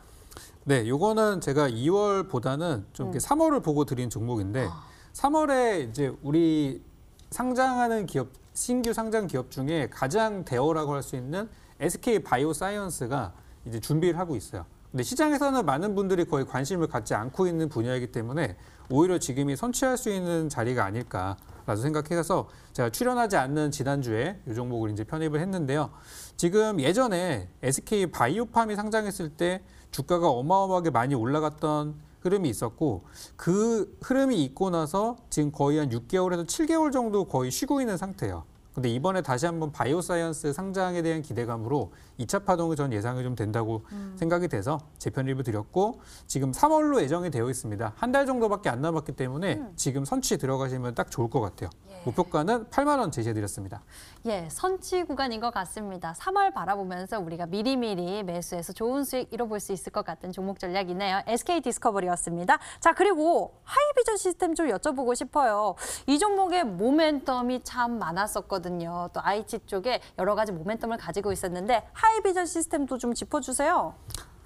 [SPEAKER 3] 네, 요거는 제가 2월보다는 좀 이렇게 3월을 보고 드린 종목인데 3월에 이제 우리 상장하는 기업, 신규 상장 기업 중에 가장 대어라고 할 수 있는 SK 바이오사이언스가 이제 준비를 하고 있어요. 근데 시장에서는 많은 분들이 거의 관심을 갖지 않고 있는 분야이기 때문에 오히려 지금이 선취할 수 있는 자리가 아닐까라고 생각해서 제가 출연하지 않는 지난주에 이 종목을 이제 편입을 했는데요. 지금 예전에 SK 바이오팜이 상장했을 때 주가가 어마어마하게 많이 올라갔던 흐름이 있었고 그 흐름이 있고 나서 지금 거의 한 6개월에서 7개월 정도 거의 쉬고 있는 상태예요. 근데 이번에 다시 한번 바이오사이언스 상장에 대한 기대감으로 2차 파동이 전 예상이 좀 된다고 생각이 돼서 재편 리뷰 드렸고 지금 3월로 예정이 되어 있습니다. 한 달 정도밖에 안 남았기 때문에 지금 선취 들어가시면 딱 좋을 것 같아요. 목표가는 8만 원 제시해 드렸습니다.
[SPEAKER 1] 예, 선취 구간인 것 같습니다. 3월 바라보면서 우리가 미리미리 매수해서 좋은 수익 이뤄볼 수 있을 것 같은 종목 전략이네요. SK 디스커버리였습니다. 자, 그리고 하이비전 시스템 좀 여쭤보고 싶어요. 이 종목의 모멘텀이 참 많았었거든요. 또 IT 쪽에 여러 가지 모멘텀을 가지고 있었는데 하이비전 시스템도 좀 짚어주세요.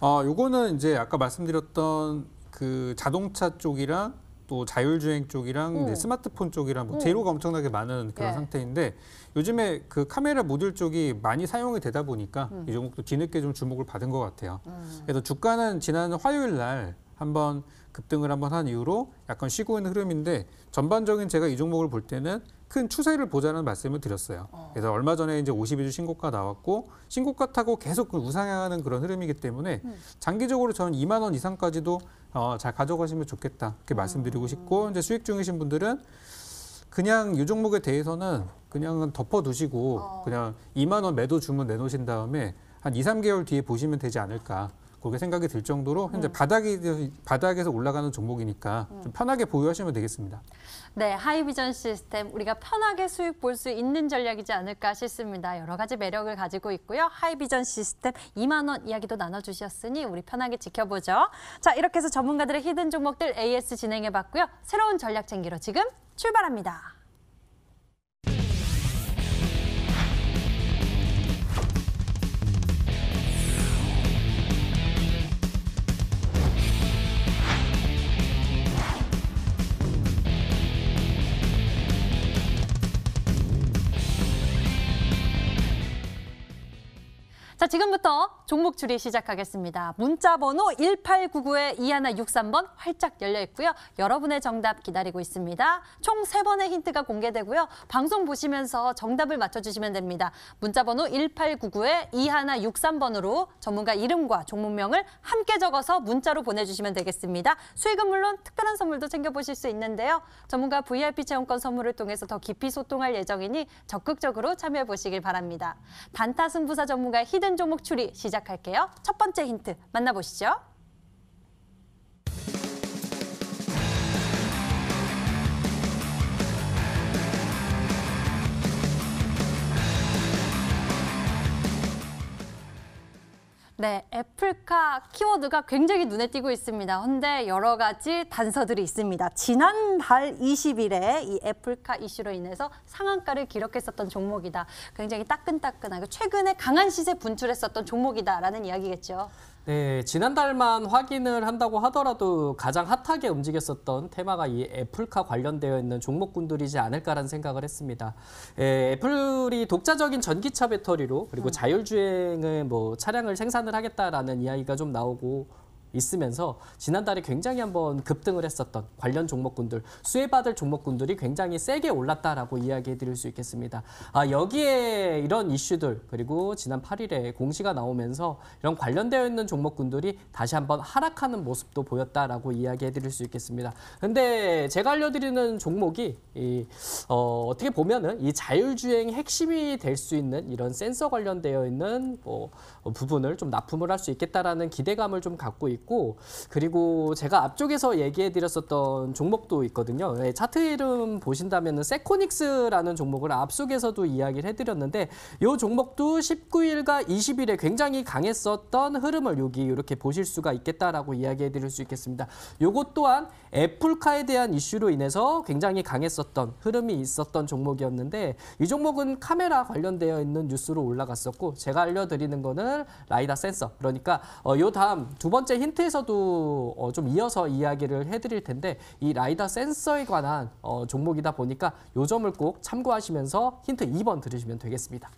[SPEAKER 3] 요거는 이제 아까 말씀드렸던 그 자동차 쪽이랑 또 자율주행 쪽이랑 이제 스마트폰 쪽이랑 뭐 재료가 엄청나게 많은 그런
[SPEAKER 1] 예.
[SPEAKER 3] 상태인데 요즘에 그 카메라 모듈 쪽이 많이 사용이 되다 보니까 이 종목도 뒤늦게 좀 주목을 받은 것 같아요. 그래서 주가는 지난 화요일 날 한번 급등을 한번 한 이후로 약간 쉬고 있는 흐름인데 전반적인 제가 이 종목을 볼 때는 큰 추세를 보자는 말씀을 드렸어요. 그래서 얼마 전에 이제 52주 신고가 나왔고 신고가 타고 계속 우상향하는 그런 흐름이기 때문에 장기적으로 저는 2만 원 이상까지도 잘 가져가시면 좋겠다 이렇게 말씀드리고 싶고 이제 수익 중이신 분들은 그냥 이 종목에 대해서는 그냥 덮어두시고 그냥 2만 원 매도 주문 내놓으신 다음에 한 2, 3개월 뒤에 보시면 되지 않을까. 그렇게 생각이 들 정도로 현재 바닥에서 올라가는 종목이니까 좀 편하게 보유하시면 되겠습니다.
[SPEAKER 1] 네, 하이비전 시스템 우리가 편하게 수익 볼 수 있는 전략이지 않을까 싶습니다. 여러 가지 매력을 가지고 있고요. 하이비전 시스템 2만 원 이야기도 나눠주셨으니 우리 편하게 지켜보죠. 자, 이렇게 해서 전문가들의 히든 종목들 AS 진행해봤고요. 새로운 전략 챙기러 지금 출발합니다. 자, 지금부터 종목 추리 시작하겠습니다. 문자 번호 1899-2163번 활짝 열려 있고요. 여러분의 정답 기다리고 있습니다. 총 3번의 힌트가 공개되고요. 방송 보시면서 정답을 맞춰주시면 됩니다. 문자 번호 1899-2163번으로 전문가 이름과 종목명을 함께 적어서 문자로 보내주시면 되겠습니다. 수익은 물론 특별한 선물도 챙겨보실 수 있는데요. 전문가 VIP 체험권 선물을 통해서 더 깊이 소통할 예정이니 적극적으로 참여해보시길 바랍니다. 단타 승부사 전문가의 히든 종목 추리 시작할게요. 첫 번째 힌트 만나보시죠. 네, 애플카 키워드가 굉장히 눈에 띄고 있습니다. 그런데 여러 가지 단서들이 있습니다. 지난달 20일에 이 애플카 이슈로 인해서 상한가를 기록했었던 종목이다. 굉장히 따끈따끈하고 최근에 강한 시세 분출했었던 종목이다라는 이야기겠죠.
[SPEAKER 2] 네, 지난달만 확인을 한다고 하더라도 가장 핫하게 움직였었던 테마가 이 애플카 관련되어 있는 종목군들이지 않을까라는 생각을 했습니다. 애플이 독자적인 전기차 배터리로 그리고 자율주행을 뭐 차량을 생산을 하겠다라는 이야기가 좀 나오고 있으면서 지난달에 굉장히 한번 급등을 했었던 관련 종목군들, 수혜받을 종목군들이 굉장히 세게 올랐다라고 이야기해 드릴 수 있겠습니다. 여기에 이런 이슈들 그리고 지난 8일에 공시가 나오면서 이런 관련되어 있는 종목군들이 다시 한번 하락하는 모습도 보였다라고 이야기해 드릴 수 있겠습니다. 근데 제가 알려드리는 종목이 어떻게 보면은 이 자율주행 핵심이 될 수 있는 이런 센서 관련되어 있는 부분을 좀 납품을 할 수 있겠다라는 기대감을 좀 갖고 있고 그리고 제가 앞쪽에서 얘기해 드렸었던 종목도 있거든요. 차트 이름 보신다면 세코닉스라는 종목을 앞쪽에서도 이야기를 해드렸는데 이 종목도 19일과 20일에 굉장히 강했었던 흐름을 여기 이렇게 보실 수가 있겠다라고 이야기해 드릴 수 있겠습니다. 요것 또한 애플카에 대한 이슈로 인해서 굉장히 강했었던 흐름이 있었던 종목이었는데 이 종목은 카메라 관련되어 있는 뉴스로 올라갔었고 제가 알려드리는 거는 라이다 센서 그러니까 요 다음 두 번째 힌트에서도 좀 이어서 이야기를 해드릴 텐데 이 라이다 센서에 관한 종목이다 보니까 요 점을 꼭 참고하시면서 힌트 2번 들으시면 되겠습니다.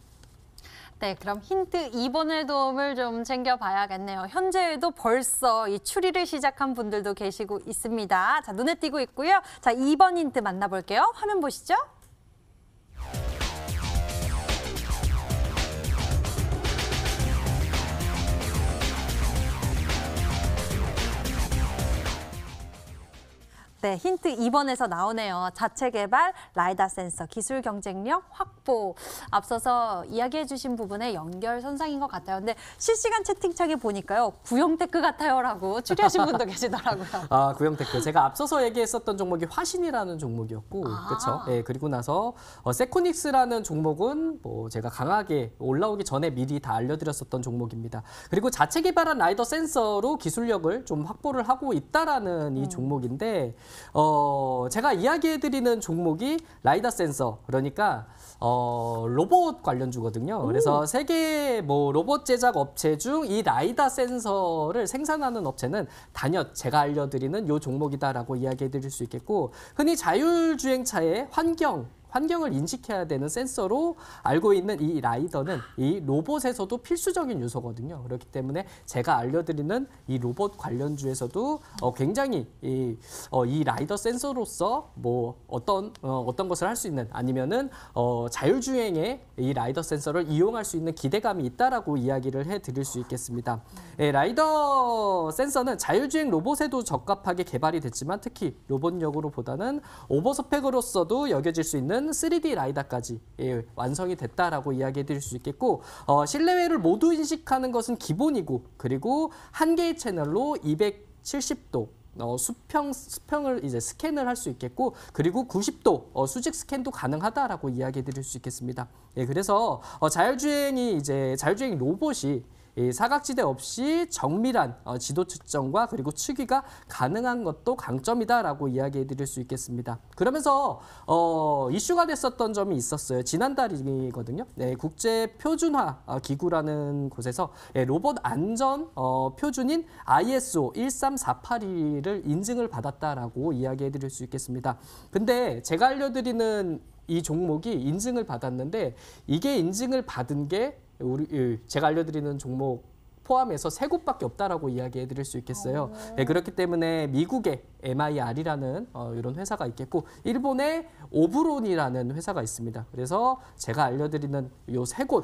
[SPEAKER 1] 네, 그럼 힌트 2번의 도움을 좀 챙겨봐야겠네요. 현재에도 벌써 이 추리를 시작한 분들도 계시고 있습니다. 자, 눈에 띄고 있고요. 자, 2번 힌트 만나볼게요. 화면 보시죠. 네, 힌트 2번에서 나오네요. 자체 개발, 라이다 센서, 기술 경쟁력 확보. 확보. 앞서서 이야기해 주신 부분의 연결선상인 것 같아요. 근데 실시간 채팅창에 보니까요. 구형 테크 같아요라고 추리하신 분도 계시더라고요.
[SPEAKER 2] 아, 구형 테크. 제가 앞서서 얘기했었던 종목이 화신이라는 종목이었고, 그렇죠. 예, 그리고 나서 세코닉스라는 종목은 뭐 제가 강하게 올라오기 전에 미리 다 알려드렸었던 종목입니다. 그리고 자체 개발한 라이더 센서로 기술력을 좀 확보를 하고 있다라는 이 종목인데, 제가 이야기해드리는 종목이 라이더 센서, 그러니까 로봇 관련주거든요. 그래서 세계 뭐 로봇 제작 업체 중 이 라이다 센서를 생산하는 업체는 단연 제가 알려드리는 요 종목이다라고 이야기해드릴 수 있겠고, 흔히 자율주행차의 환경을 인식해야 되는 센서로 알고 있는 이 라이더는 이 로봇에서도 필수적인 요소거든요. 그렇기 때문에 제가 알려드리는 이 로봇 관련주에서도 굉장히 이 라이더 센서로서 뭐 어떤 것을 할 수 있는, 아니면은 자율주행에 이 라이더 센서를 이용할 수 있는 기대감이 있다라고 이야기를 해드릴 수 있겠습니다. 라이더 센서는 자율주행 로봇에도 적합하게 개발이 됐지만 특히 로봇력으로보다는 오버스펙으로서도 여겨질 수 있는 3D 라이다까지 완성이 됐다라고 이야기해 드릴 수 있겠고, 실내외를 모두 인식하는 것은 기본이고, 그리고 한 개의 채널로 270도 수평을 이제 스캔을 할 수 있겠고, 그리고 90도 수직 스캔도 가능하다라고 이야기해 드릴 수 있겠습니다. 그래서 자율주행 로봇이 사각지대 없이 정밀한 지도 측정과 그리고 측위가 가능한 것도 강점이다라고 이야기해 드릴 수 있겠습니다. 그러면서 이슈가 됐었던 점이 있었어요. 지난달이거든요. 국제 표준화 기구라는 곳에서 로봇 안전 표준인 ISO 13482를 인증을 받았다라고 이야기해 드릴 수 있겠습니다. 근데 제가 알려드리는 이 종목이 인증을 받았는데, 이게 인증을 받은 게 제가 알려드리는 종목 포함해서 3곳밖에 없다라고 이야기해 드릴 수 있겠어요. 그렇기 때문에 미국의 MIR이라는 이런 회사가 있겠고, 일본의 오브론이라는 회사가 있습니다. 그래서 제가 알려드리는 이 3곳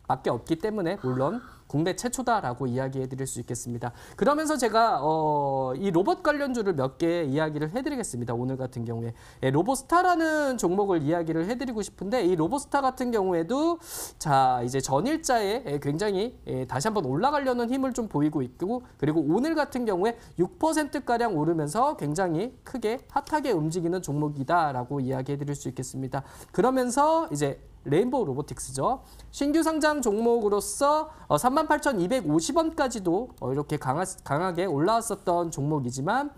[SPEAKER 2] 밖에 없기 때문에 물론 국내 최초다라고 이야기해 드릴 수 있겠습니다. 그러면서 제가 이 로봇 관련주를 몇 개 이야기를 해드리겠습니다. 오늘 같은 경우에 로봇스타라는 종목을 이야기를 해드리고 싶은데, 이 로봇스타 같은 경우에도 자 이제 전일자에 굉장히 다시 한번 올라가려는 힘을 좀 보이고 있고, 그리고 오늘 같은 경우에 6%가량 오르면서 굉장히 크게 핫하게 움직이는 종목이다라고 이야기해 드릴 수 있겠습니다. 그러면서 이제 레인보우 로보틱스죠. 신규 상장 종목으로서 38,250원까지도 이렇게 강하게 올라왔었던 종목이지만,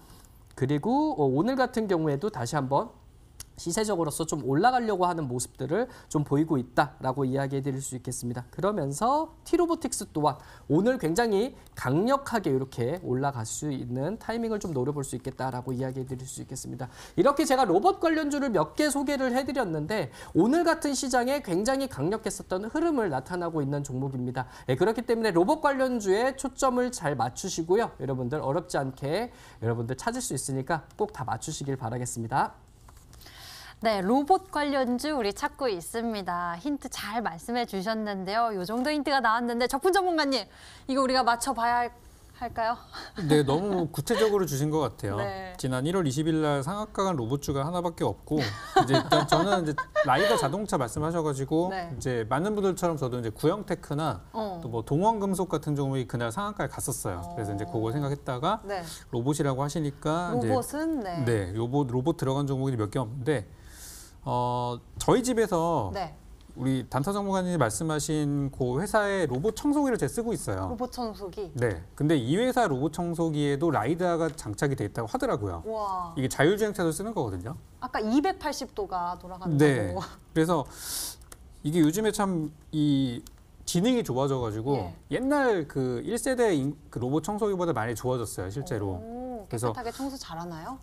[SPEAKER 2] 그리고 오늘 같은 경우에도 다시 한번 시세적으로서 좀 올라가려고 하는 모습들을 좀 보이고 있다라고 이야기해 드릴 수 있겠습니다. 그러면서 T로보틱스 또한 오늘 굉장히 강력하게 이렇게 올라갈 수 있는 타이밍을 좀 노려볼 수 있겠다라고 이야기해 드릴 수 있겠습니다. 이렇게 제가 로봇 관련주를 몇 개 소개를 해드렸는데, 오늘 같은 시장에 굉장히 강력했었던 흐름을 나타나고 있는 종목입니다. 그렇기 때문에 로봇 관련주에 초점을 잘 맞추시고요. 여러분들 어렵지 않게 여러분들 찾을 수 있으니까 꼭 다 맞추시길 바라겠습니다.
[SPEAKER 1] 네, 로봇 관련주 우리 찾고 있습니다. 힌트 잘 말씀해 주셨는데요. 이 정도 힌트가 나왔는데 적분 전문가님, 이거 우리가 맞춰봐야 할까요?
[SPEAKER 3] 네, 너무 구체적으로 주신 것 같아요.
[SPEAKER 1] 네.
[SPEAKER 3] 지난 1월 20일 날 상한가 간 로봇주가 하나밖에 없고, 이제 일단 저는 이제 라이더 자동차 말씀하셔가지고
[SPEAKER 1] 네.
[SPEAKER 3] 이제 많은 분들처럼 저도 이제 구형테크나 또 뭐 동원금속 같은 종목이 그날 상한가에 갔었어요. 그래서 이제 그거 생각했다가
[SPEAKER 1] 네.
[SPEAKER 3] 로봇이라고 하시니까
[SPEAKER 1] 로봇은
[SPEAKER 3] 이제
[SPEAKER 1] 네.
[SPEAKER 3] 로봇 들어간 종목이 몇 개 없는데, 저희 집에서
[SPEAKER 1] 네.
[SPEAKER 3] 우리 단타 전문가님이 말씀하신 그 회사의 로봇 청소기를 제가 쓰고 있어요.
[SPEAKER 1] 로봇 청소기.
[SPEAKER 3] 네. 근데 이 회사 로봇 청소기에도 라이다가 장착이 돼 있다고 하더라고요.
[SPEAKER 1] 와.
[SPEAKER 3] 이게 자율주행차도 쓰는 거거든요.
[SPEAKER 1] 아까 280도가 돌아간다고.
[SPEAKER 3] 네. 그래서 이게 요즘에 참 이 지능이 좋아져가지고
[SPEAKER 1] 예.
[SPEAKER 3] 옛날 그 1세대 그 로봇 청소기보다 많이 좋아졌어요, 실제로.
[SPEAKER 1] 오,
[SPEAKER 3] 그래서
[SPEAKER 1] 깨끗하게 청소 잘하나요?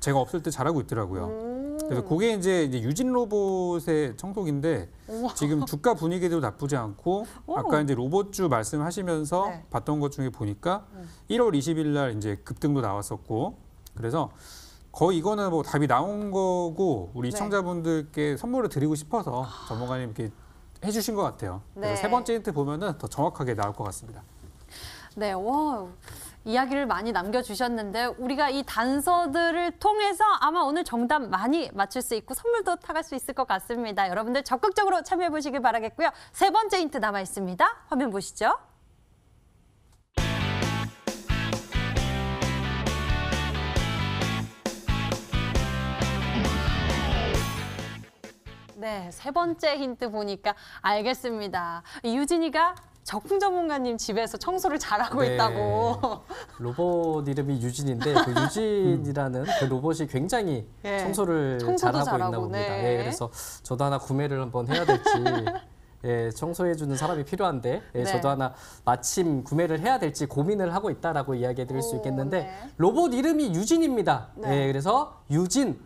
[SPEAKER 3] 제가 없을 때 잘하고 있더라고요. 그래서 그게 이제 유진 로봇의 청소기인데,
[SPEAKER 1] 우와.
[SPEAKER 3] 지금 주가 분위기도 나쁘지 않고, 아까 이제 로봇주 말씀하시면서
[SPEAKER 1] 네.
[SPEAKER 3] 봤던 것 중에 보니까 1월 20일 날 이제 급등도 나왔었고, 그래서 거의 이거는 뭐 답이 나온 거고, 우리
[SPEAKER 1] 네.
[SPEAKER 3] 시청자분들께 선물을 드리고 싶어서 전문가님 이렇게 해주신 것 같아요. 그래서
[SPEAKER 1] 네.
[SPEAKER 3] 3번째 힌트 보면은 더 정확하게 나올 것 같습니다.
[SPEAKER 1] 네, 와, 이야기를 많이 남겨주셨는데 우리가 이 단서들을 통해서 아마 오늘 정답 많이 맞출 수 있고 선물도 타갈 수 있을 것 같습니다. 여러분들 적극적으로 참여해 보시길 바라겠고요. 세 번째 힌트 남아 있습니다. 화면 보시죠. 네, 세 번째 힌트 보니까 알겠습니다. 유진이가 적풍 전문가님 집에서 청소를 잘하고
[SPEAKER 2] 네.
[SPEAKER 1] 있다고.
[SPEAKER 2] 로봇 이름이 유진인데 그 유진이라는 그 로봇이 굉장히
[SPEAKER 1] 예,
[SPEAKER 2] 청소를
[SPEAKER 1] 청소도
[SPEAKER 2] 잘하고 있나
[SPEAKER 1] 잘하고,
[SPEAKER 2] 봅니다.
[SPEAKER 1] 네.
[SPEAKER 2] 예, 그래서 저도 하나 구매를 한번 해야 될지 예, 청소해주는 사람이 필요한데 예,
[SPEAKER 1] 네.
[SPEAKER 2] 저도 하나 마침 구매를 해야 될지 고민을 하고 있다라고 이야기해 드릴 수
[SPEAKER 1] 오,
[SPEAKER 2] 있겠는데
[SPEAKER 1] 네.
[SPEAKER 2] 로봇 이름이 유진입니다.
[SPEAKER 1] 네.
[SPEAKER 2] 예, 그래서 유진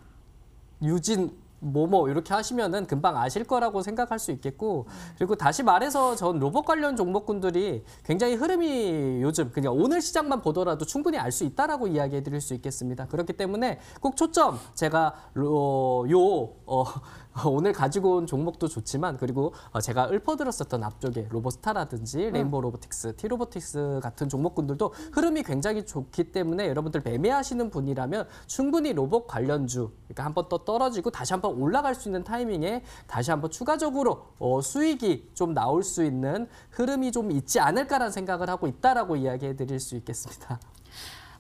[SPEAKER 2] 뭐뭐 이렇게 하시면은 금방 아실 거라고 생각할 수 있겠고 그리고 다시 말해서 전 로봇 관련 종목군들이 굉장히 흐름이 요즘 그냥 오늘 시장만 보더라도 충분히 알 수 있다라고 이야기해 드릴 수 있겠습니다. 그렇기 때문에 꼭 초점 제가 오늘 가지고 온 종목도 좋지만 그리고 제가 읊어드렸었던 앞쪽에 로봇스타라든지 레인보우 로보틱스, T로보틱스 같은 종목군들도 흐름이 굉장히 좋기 때문에 여러분들 매매하시는 분이라면 충분히 로봇 관련주 그러니까 한번 또 떨어지고 다시 한번 올라갈 수 있는 타이밍에 다시 한번 추가적으로 수익이 좀 나올 수 있는 흐름이 좀 있지 않을까라는 생각을 하고 있다라고 이야기해 드릴 수 있겠습니다.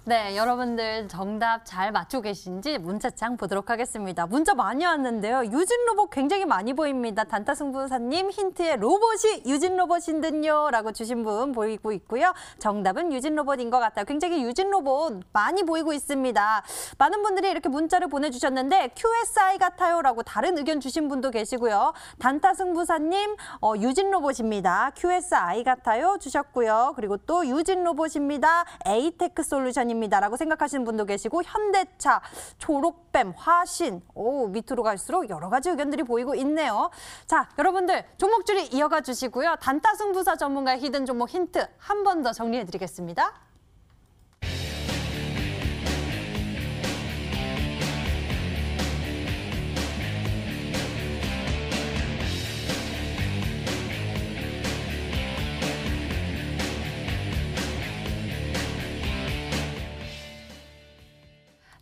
[SPEAKER 1] 네, 여러분들 정답 잘 맞추고 계신지 문자창 보도록 하겠습니다. 문자 많이 왔는데요. 유진 로봇 굉장히 많이 보입니다. 단타승부사님 힌트에 로봇이 유진 로봇인 듯요 라고 주신 분 보이고 있고요. 정답은 유진 로봇인 것 같아요. 굉장히 유진 로봇 많이 보이고 있습니다. 많은 분들이 이렇게 문자를 보내주셨는데 QSI 같아요 라고 다른 의견 주신 분도 계시고요. 단타승부사님 유진 로봇입니다. QSI 같아요 주셨고요. 그리고 또 유진 로봇입니다. 에이테크 솔루션입니다. 라고 생각하시는 분도 계시고 현대차, 초록뱀, 화신 밑으로 갈수록 여러 가지 의견들이 보이고 있네요. 자, 여러분들 종목줄이 이어가 주시고요. 단타승부사 전문가의 히든 종목 힌트 한 번 더 정리해 드리겠습니다.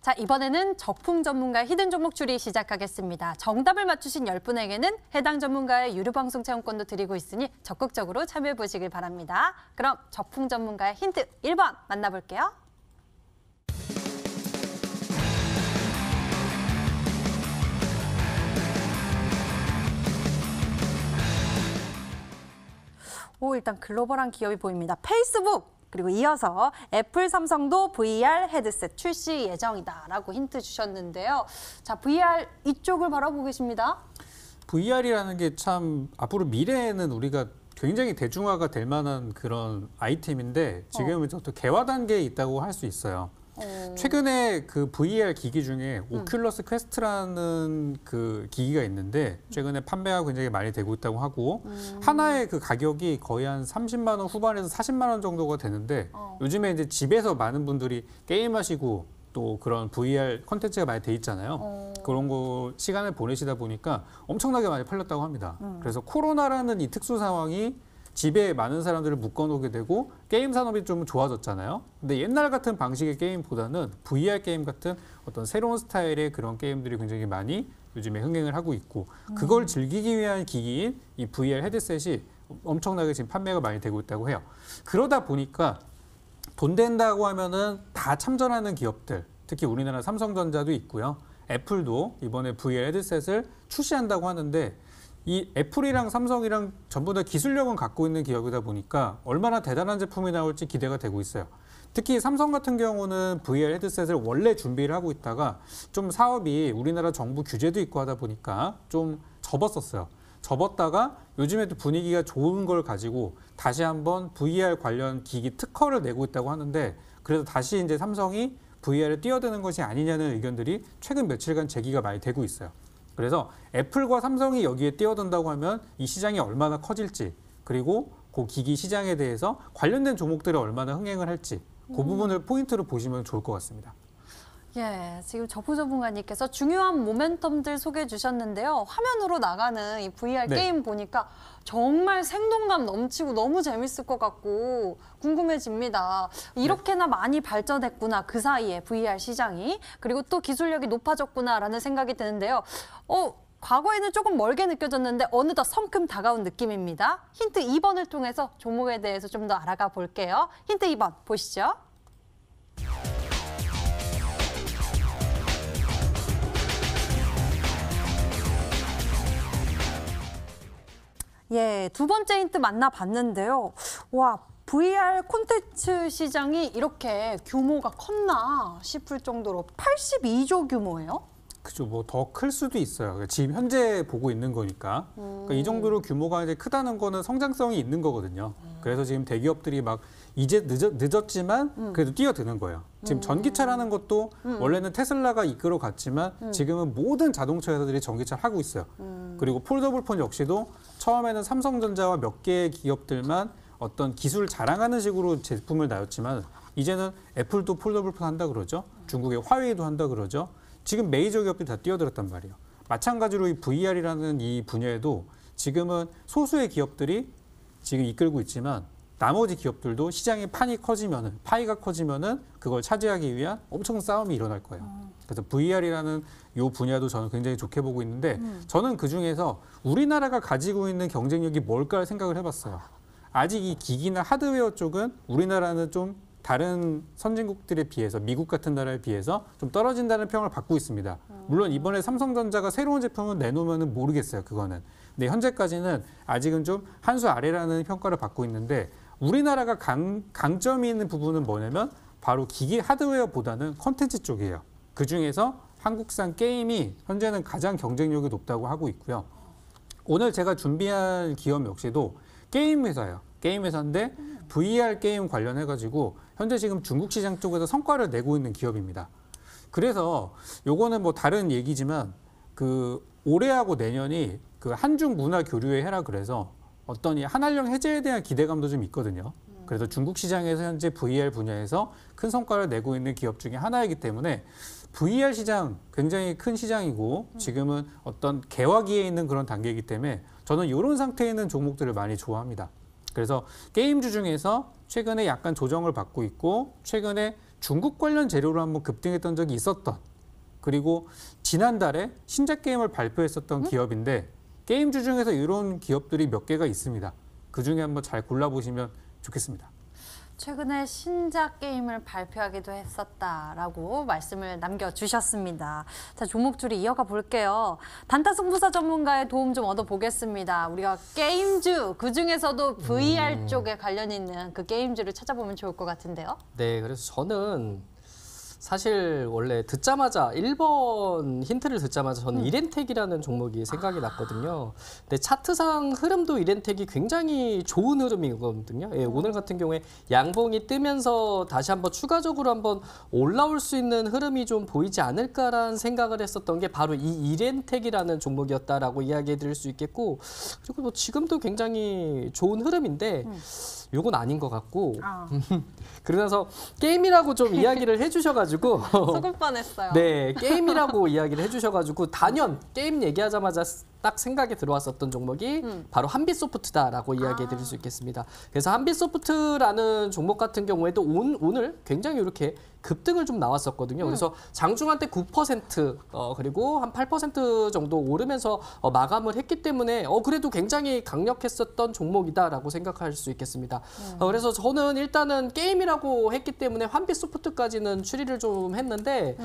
[SPEAKER 1] 자, 이번에는 적풍 전문가의 히든 종목 추리 시작하겠습니다. 정답을 맞추신 10분에게는 해당 전문가의 유료 방송 체험권도 드리고 있으니 적극적으로 참여해 보시길 바랍니다. 그럼 적풍 전문가의 힌트 1번 만나볼게요. 일단 글로벌한 기업이 보입니다. 페이스북! 그리고 이어서 애플, 삼성도 VR 헤드셋 출시 예정이다라고 힌트 주셨는데요. 자, VR 이쪽을 바라보고 계십니다.
[SPEAKER 3] VR이라는 게 참 앞으로 미래에는 우리가 굉장히 대중화가 될 만한 그런 아이템인데 지금은 또 개화 단계에 있다고 할 수 있어요. 최근에 그 VR 기기 중에 오큘러스 퀘스트라는 그 기기가 있는데 최근에 판매가 굉장히 많이 되고 있다고 하고 하나의 그 가격이 거의 한 30만 원 후반에서 40만 원 정도가 되는데 요즘에 이제 집에서 많은 분들이 게임하시고 또 그런 VR 콘텐츠가 많이 돼 있잖아요. 그런 거 시간을 보내시다 보니까 엄청나게 많이 팔렸다고 합니다. 그래서 코로나라는 이 특수 상황이 집에 많은 사람들을 묶어놓게 되고 게임 산업이 좀 좋아졌잖아요. 근데 옛날 같은 방식의 게임보다는 VR 게임 같은 어떤 새로운 스타일의 그런 게임들이 굉장히 많이 요즘에 흥행을 하고 있고 그걸 즐기기 위한 기기인 이 VR 헤드셋이 엄청나게 지금 판매가 많이 되고 있다고 해요. 그러다 보니까 돈 된다고 하면은 다 참전하는 기업들, 특히 우리나라 삼성전자도 있고요. 애플도 이번에 VR 헤드셋을 출시한다고 하는데 이 애플이랑 삼성이랑 전부 다 기술력은 갖고 있는 기업이다 보니까 얼마나 대단한 제품이 나올지 기대가 되고 있어요. 특히 삼성 같은 경우는 VR 헤드셋을 원래 준비를 하고 있다가 좀 사업이 우리나라 정부 규제도 있고 하다 보니까 좀 접었었어요. 접었다가 요즘에도 분위기가 좋은 걸 가지고 다시 한번 VR 관련 기기 특허를 내고 있다고 하는데 그래서 다시 이제 삼성이 VR에 뛰어드는 것이 아니냐는 의견들이 최근 며칠간 제기가 많이 되고 있어요. 그래서 애플과 삼성이 여기에 뛰어든다고 하면 이 시장이 얼마나 커질지 그리고 그 기기 시장에 대해서 관련된 종목들이 얼마나 흥행을 할지 그 부분을 포인트로 보시면 좋을 것 같습니다.
[SPEAKER 1] 예, 지금 저부 전문가님께서 중요한 모멘텀들 소개해 주셨는데요. 화면으로 나가는 이 VR
[SPEAKER 3] 네.
[SPEAKER 1] 게임 보니까 정말 생동감 넘치고 너무 재밌을 것 같고 궁금해집니다. 이렇게나 많이 발전했구나, 그 사이에 VR 시장이. 그리고 또 기술력이 높아졌구나라는 생각이 드는데요. 과거에는 조금 멀게 느껴졌는데 어느덧 성큼 다가온 느낌입니다. 힌트 2번을 통해서 종목에 대해서 좀 더 알아가 볼게요. 힌트 2번 보시죠. 예, 두 번째 힌트 만나봤는데요. 와, VR 콘텐츠 시장이 이렇게 규모가 컸나 싶을 정도로 82조 규모예요?
[SPEAKER 3] 그죠. 뭐 더 클 수도 있어요. 그러니까 지금 현재 보고 있는 거니까. 그러니까 이 정도로 규모가 이제 크다는 거는 성장성이 있는 거거든요. 그래서 지금 대기업들이 막 이제 늦었지만 그래도 뛰어드는 거예요. 지금 전기차라는 것도 원래는 테슬라가 이끌어 갔지만 지금은 모든 자동차 회사들이 전기차를 하고 있어요. 그리고 폴더블 폰 역시도 처음에는 삼성전자와 몇 개의 기업들만 어떤 기술을 자랑하는 식으로 제품을 내었지만 이제는 애플도 폴더블 폰 한다 그러죠. 중국의 화웨이도 한다 그러죠. 지금 메이저 기업들이 다 뛰어들었단 말이에요. 마찬가지로 이 VR이라는 이 분야에도 지금은 소수의 기업들이 지금 이끌고 있지만 나머지 기업들도 시장의 파이가 커지면은 그걸 차지하기 위한 엄청 싸움이 일어날 거예요. 그래서 VR이라는 이 분야도 저는 굉장히 좋게 보고 있는데 저는 그 중에서 우리나라가 가지고 있는 경쟁력이 뭘까 생각을 해봤어요. 아직 이 기기나 하드웨어 쪽은 우리나라는 좀 다른 선진국들에 비해서 미국 같은 나라에 비해서 좀 떨어진다는 평을 받고 있습니다. 물론 이번에 삼성전자가 새로운 제품을 내놓으면 모르겠어요. 그거는. 근데 현재까지는 아직은 좀 한 수 아래라는 평가를 받고 있는데 우리나라가 강점이 있는 부분은 뭐냐면 바로 기기 하드웨어보다는 콘텐츠 쪽이에요. 그중에서 한국산 게임이 현재는 가장 경쟁력이 높다고 하고 있고요. 오늘 제가 준비한 기업 역시도 게임 회사예요. 게임 회사인데 VR 게임 관련해가지고 현재 지금 중국 시장 쪽에서 성과를 내고 있는 기업입니다. 그래서 요거는 뭐 다른 얘기지만 그 올해하고 내년이 그 한중 문화 교류의 해라 그래서 어떤 이 한한령 해제에 대한 기대감도 좀 있거든요. 그래서 중국 시장에서 현재 VR 분야에서 큰 성과를 내고 있는 기업 중에 하나이기 때문에 VR 시장 굉장히 큰 시장이고 지금은 어떤 개화기에 있는 그런 단계이기 때문에 저는 이런 상태에 있는 종목들을 많이 좋아합니다. 그래서 게임주 중에서 최근에 약간 조정을 받고 있고 최근에 중국 관련 재료로 한번 급등했던 적이 있었던 그리고 지난달에 신작 게임을 발표했었던 기업인데 게임주 중에서 이런 기업들이 몇 개가 있습니다. 그중에 한번 잘 골라보시면 좋겠습니다.
[SPEAKER 1] 최근에 신작 게임을 발표하기도 했었다라고 말씀을 남겨주셨습니다. 자, 종목줄이 이어가 볼게요. 단타 승부사 전문가의 도움 좀 얻어보겠습니다. 우리가 게임주, 그중에서도 VR 쪽에 관련 있는 그 게임주를 찾아보면 좋을 것 같은데요.
[SPEAKER 2] 네, 그래서 저는 사실 원래 듣자마자 1번 힌트를 듣자마자 저는 이렌텍이라는 종목이 생각이 났거든요. 근데 차트상 흐름도 이렌텍이 굉장히 좋은 흐름이거든요. 예, 오늘 같은 경우에 양봉이 뜨면서 다시 한번 추가적으로 한번 올라올 수 있는 흐름이 좀 보이지 않을까라는 생각을 했었던 게 바로 이 이렌텍이라는 종목이었다라고 이야기해 드릴 수 있겠고 그리고 뭐 지금도 굉장히 좋은 흐름인데 요건 아닌 것 같고 그러면서 게임이라고 좀 이야기를 해주셔가지고
[SPEAKER 1] 속을 뻔했어요.
[SPEAKER 2] 네, 게임이라고 이야기를 해주셔가지고 단연 게임 얘기하자마자 딱 생각이 들어왔었던 종목이 바로 한빛소프트다라고 이야기해 드릴 수 있겠습니다. 그래서 한빛소프트라는 종목 같은 경우에도 오늘 굉장히 이렇게 급등을 좀 나왔었거든요. 그래서 장중한 때 9% 그리고 한 8% 정도 오르면서 마감을 했기 때문에 그래도 굉장히 강력했었던 종목이다라고 생각할 수 있겠습니다. 그래서 저는 일단은 게임이라고 했기 때문에 한빛소프트까지는 추리를 좀 했는데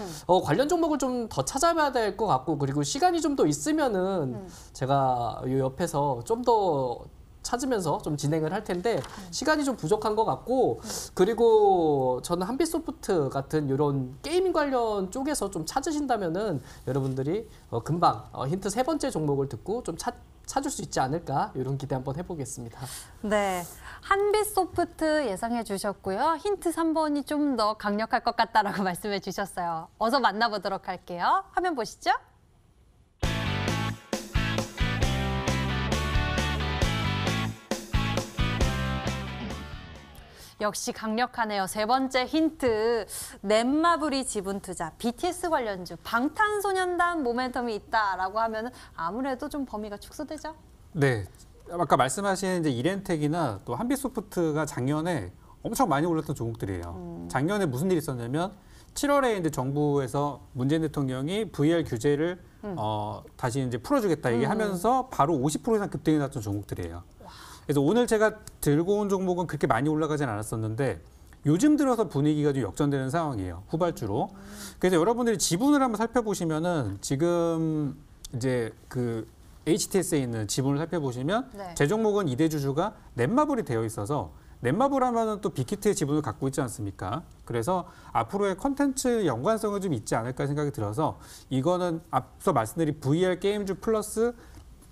[SPEAKER 2] 관련 종목을 좀 더 찾아봐야 될 것 같고 그리고 시간이 좀 더 있으면은 제가 이 옆에서 좀 더 찾으면서 좀 진행을 할 텐데 시간이 좀 부족한 것 같고 그리고 저는 한빛소프트 같은 이런 게임 관련 쪽에서 좀 찾으신다면은 여러분들이 금방 힌트 세 번째 종목을 듣고 좀 찾을 수 있지 않을까 이런 기대 한번 해보겠습니다.
[SPEAKER 1] 네, 한빛소프트 예상해 주셨고요. 힌트 3번이 좀 더 강력할 것 같다라고 말씀해 주셨어요. 어서 만나보도록 할게요. 화면 보시죠. 역시 강력하네요. 세 번째 힌트, 넷마블이 지분 투자, BTS 관련주, 방탄소년단 모멘텀이 있다라고 하면 아무래도 좀 범위가 축소되죠?
[SPEAKER 3] 네, 아까 말씀하신 이제 이렌텍이나 또 한빛소프트가 작년에 엄청 많이 올랐던 종목들이에요. 작년에 무슨 일이 있었냐면 7월에 이제 정부에서 문재인 대통령이 VR 규제를 다시 이제 풀어주겠다 얘기하면서 바로 50% 이상 급등이 났던 종목들이에요. 그래서 오늘 제가 들고 온 종목은 그렇게 많이 올라가진 않았었는데 요즘 들어서 분위기가 좀 역전되는 상황이에요. 후발주로. 그래서 여러분들이 지분을 한번 살펴보시면은 지금 이제 그 HTS에 있는 지분을 살펴보시면
[SPEAKER 1] 네.
[SPEAKER 3] 제 종목은 이대주주가 넷마블이 되어 있어서 넷마블 하면은 또 빅히트의 지분을 갖고 있지 않습니까? 그래서 앞으로의 컨텐츠 연관성은 좀 있지 않을까 생각이 들어서 이거는 앞서 말씀드린 VR 게임주 플러스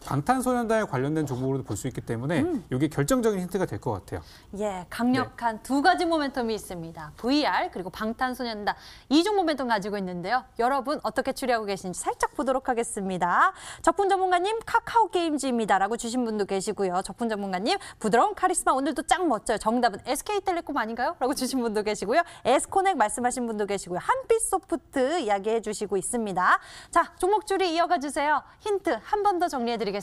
[SPEAKER 3] 방탄소년단에 관련된 종목으로도 볼 수 있기 때문에 이게 결정적인 힌트가 될 것 같아요.
[SPEAKER 1] 예, 강력한 두 가지 모멘텀이 있습니다. VR 그리고 방탄소년단 이중 모멘텀 가지고 있는데요. 여러분 어떻게 추리하고 계신지 살짝 보도록 하겠습니다. 적분 전문가님 카카오 게임즈입니다라고 주신 분도 계시고요. 적분 전문가님 부드러운 카리스마 오늘도 짱 멋져요. 정답은 SK텔레콤 아닌가요? 라고 주신 분도 계시고요. 에스코넥 말씀하신 분도 계시고요. 한빛소프트 이야기해 주시고 있습니다. 자, 종목 줄이 이어가 주세요. 힌트 한 번 더 정리해 드리겠습니다.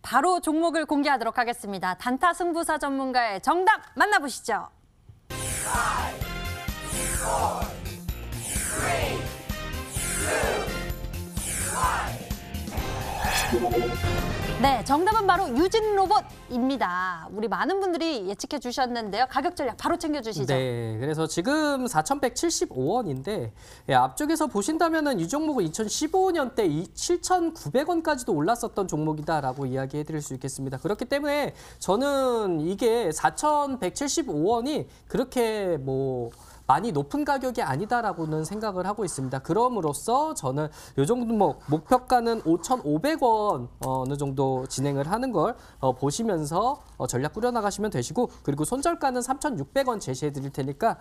[SPEAKER 1] 바로 종목을 공개하도록 하겠습니다. 단타 승부사 전문가의 정답 만나보시죠. 네, 정답은 바로 유진 로봇입니다. 우리 많은 분들이 예측해 주셨는데요. 가격 전략 바로 챙겨주시죠.
[SPEAKER 2] 네, 그래서 지금 4,175원인데 앞쪽에서 보신다면은 이 종목은 2015년 때 7,900원까지도 올랐었던 종목이다라고 이야기해드릴 수 있겠습니다. 그렇기 때문에 저는 이게 4,175원이 그렇게 뭐 많이 높은 가격이 아니다라고는 생각을 하고 있습니다. 그럼으로써 저는 이 정도 목표가는 5,500원 어느 정도 진행을 하는 걸 보시면서 전략 꾸려나가시면 되시고 그리고 손절가는 3,600원 제시해 드릴 테니까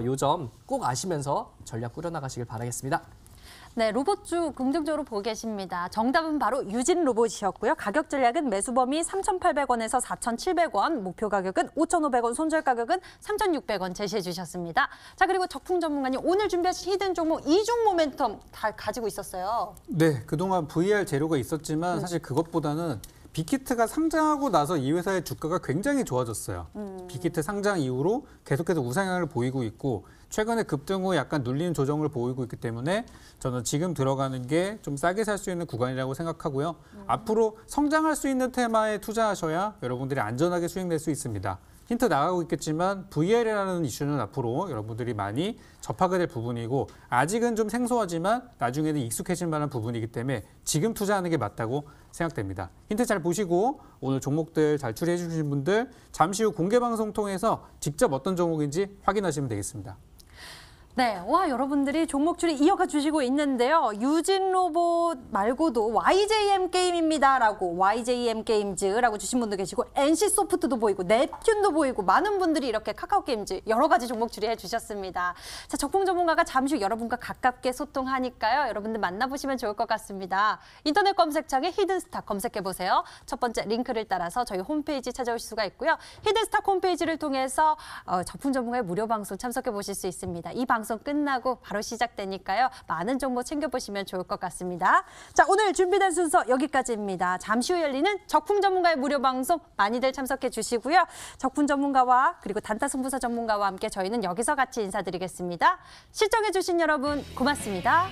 [SPEAKER 2] 요 점 꼭 아시면서 전략 꾸려나가시길 바라겠습니다.
[SPEAKER 1] 네, 로봇주 긍정적으로 보고 계십니다. 정답은 바로 유진 로봇이었고요. 가격 전략은 매수 범위 3,800원에서 4,700원, 목표 가격은 5,500원, 손절 가격은 3,600원 제시해 주셨습니다. 자, 그리고 적풍 전문가님 오늘 준비하신 히든 종목 이중 모멘텀 다 가지고 있었어요.
[SPEAKER 3] 네, 그동안 VR 재료가 있었지만 사실 그것보다는 빅히트가 상장하고 나서 이 회사의 주가가 굉장히 좋아졌어요. 빅히트 상장 이후로 계속해서 우상향을 보이고 있고 최근에 급등 후 약간 눌리는 조정을 보이고 있기 때문에 저는 지금 들어가는 게 좀 싸게 살 수 있는 구간이라고 생각하고요. 앞으로 성장할 수 있는 테마에 투자하셔야 여러분들이 안전하게 수익 낼 수 있습니다. 힌트 나가고 있겠지만 VR이라는 이슈는 앞으로 여러분들이 많이 접하게 될 부분이고 아직은 좀 생소하지만 나중에는 익숙해질 만한 부분이기 때문에 지금 투자하는 게 맞다고 생각됩니다. 힌트 잘 보시고 오늘 종목들 잘 추리해 주신 분들 잠시 후 공개 방송 통해서 직접 어떤 종목인지 확인하시면 되겠습니다.
[SPEAKER 1] 네, 와 여러분들이 종목 추리 이어가 주시고 있는데요. 유진 로봇 말고도 YJM 게임입니다라고 YJM 게임즈라고 주신 분도 계시고 NC 소프트도 보이고 넵튠도 보이고 많은 분들이 이렇게 카카오 게임즈 여러 가지 종목 추리해 주셨습니다. 자, 적풍 전문가가 잠시 후 여러분과 가깝게 소통하니까요. 여러분들 만나보시면 좋을 것 같습니다. 인터넷 검색창에 히든스타 검색해 보세요. 첫 번째 링크를 따라서 저희 홈페이지 찾아오실 수가 있고요. 히든스타 홈페이지를 통해서 적풍 전문가의 무료 방송 참석해 보실 수 있습니다. 이 방송 끝나고 바로 시작되니까요. 많은 정보 챙겨보시면 좋을 것 같습니다. 자, 오늘 준비된 순서 여기까지입니다. 잠시 후 열리는 적풍 전문가의 무료 방송 많이들 참석해 주시고요. 적풍 전문가와 그리고 단타 승부사 전문가와 함께 저희는 여기서 같이 인사드리겠습니다. 시청해 주신 여러분 고맙습니다.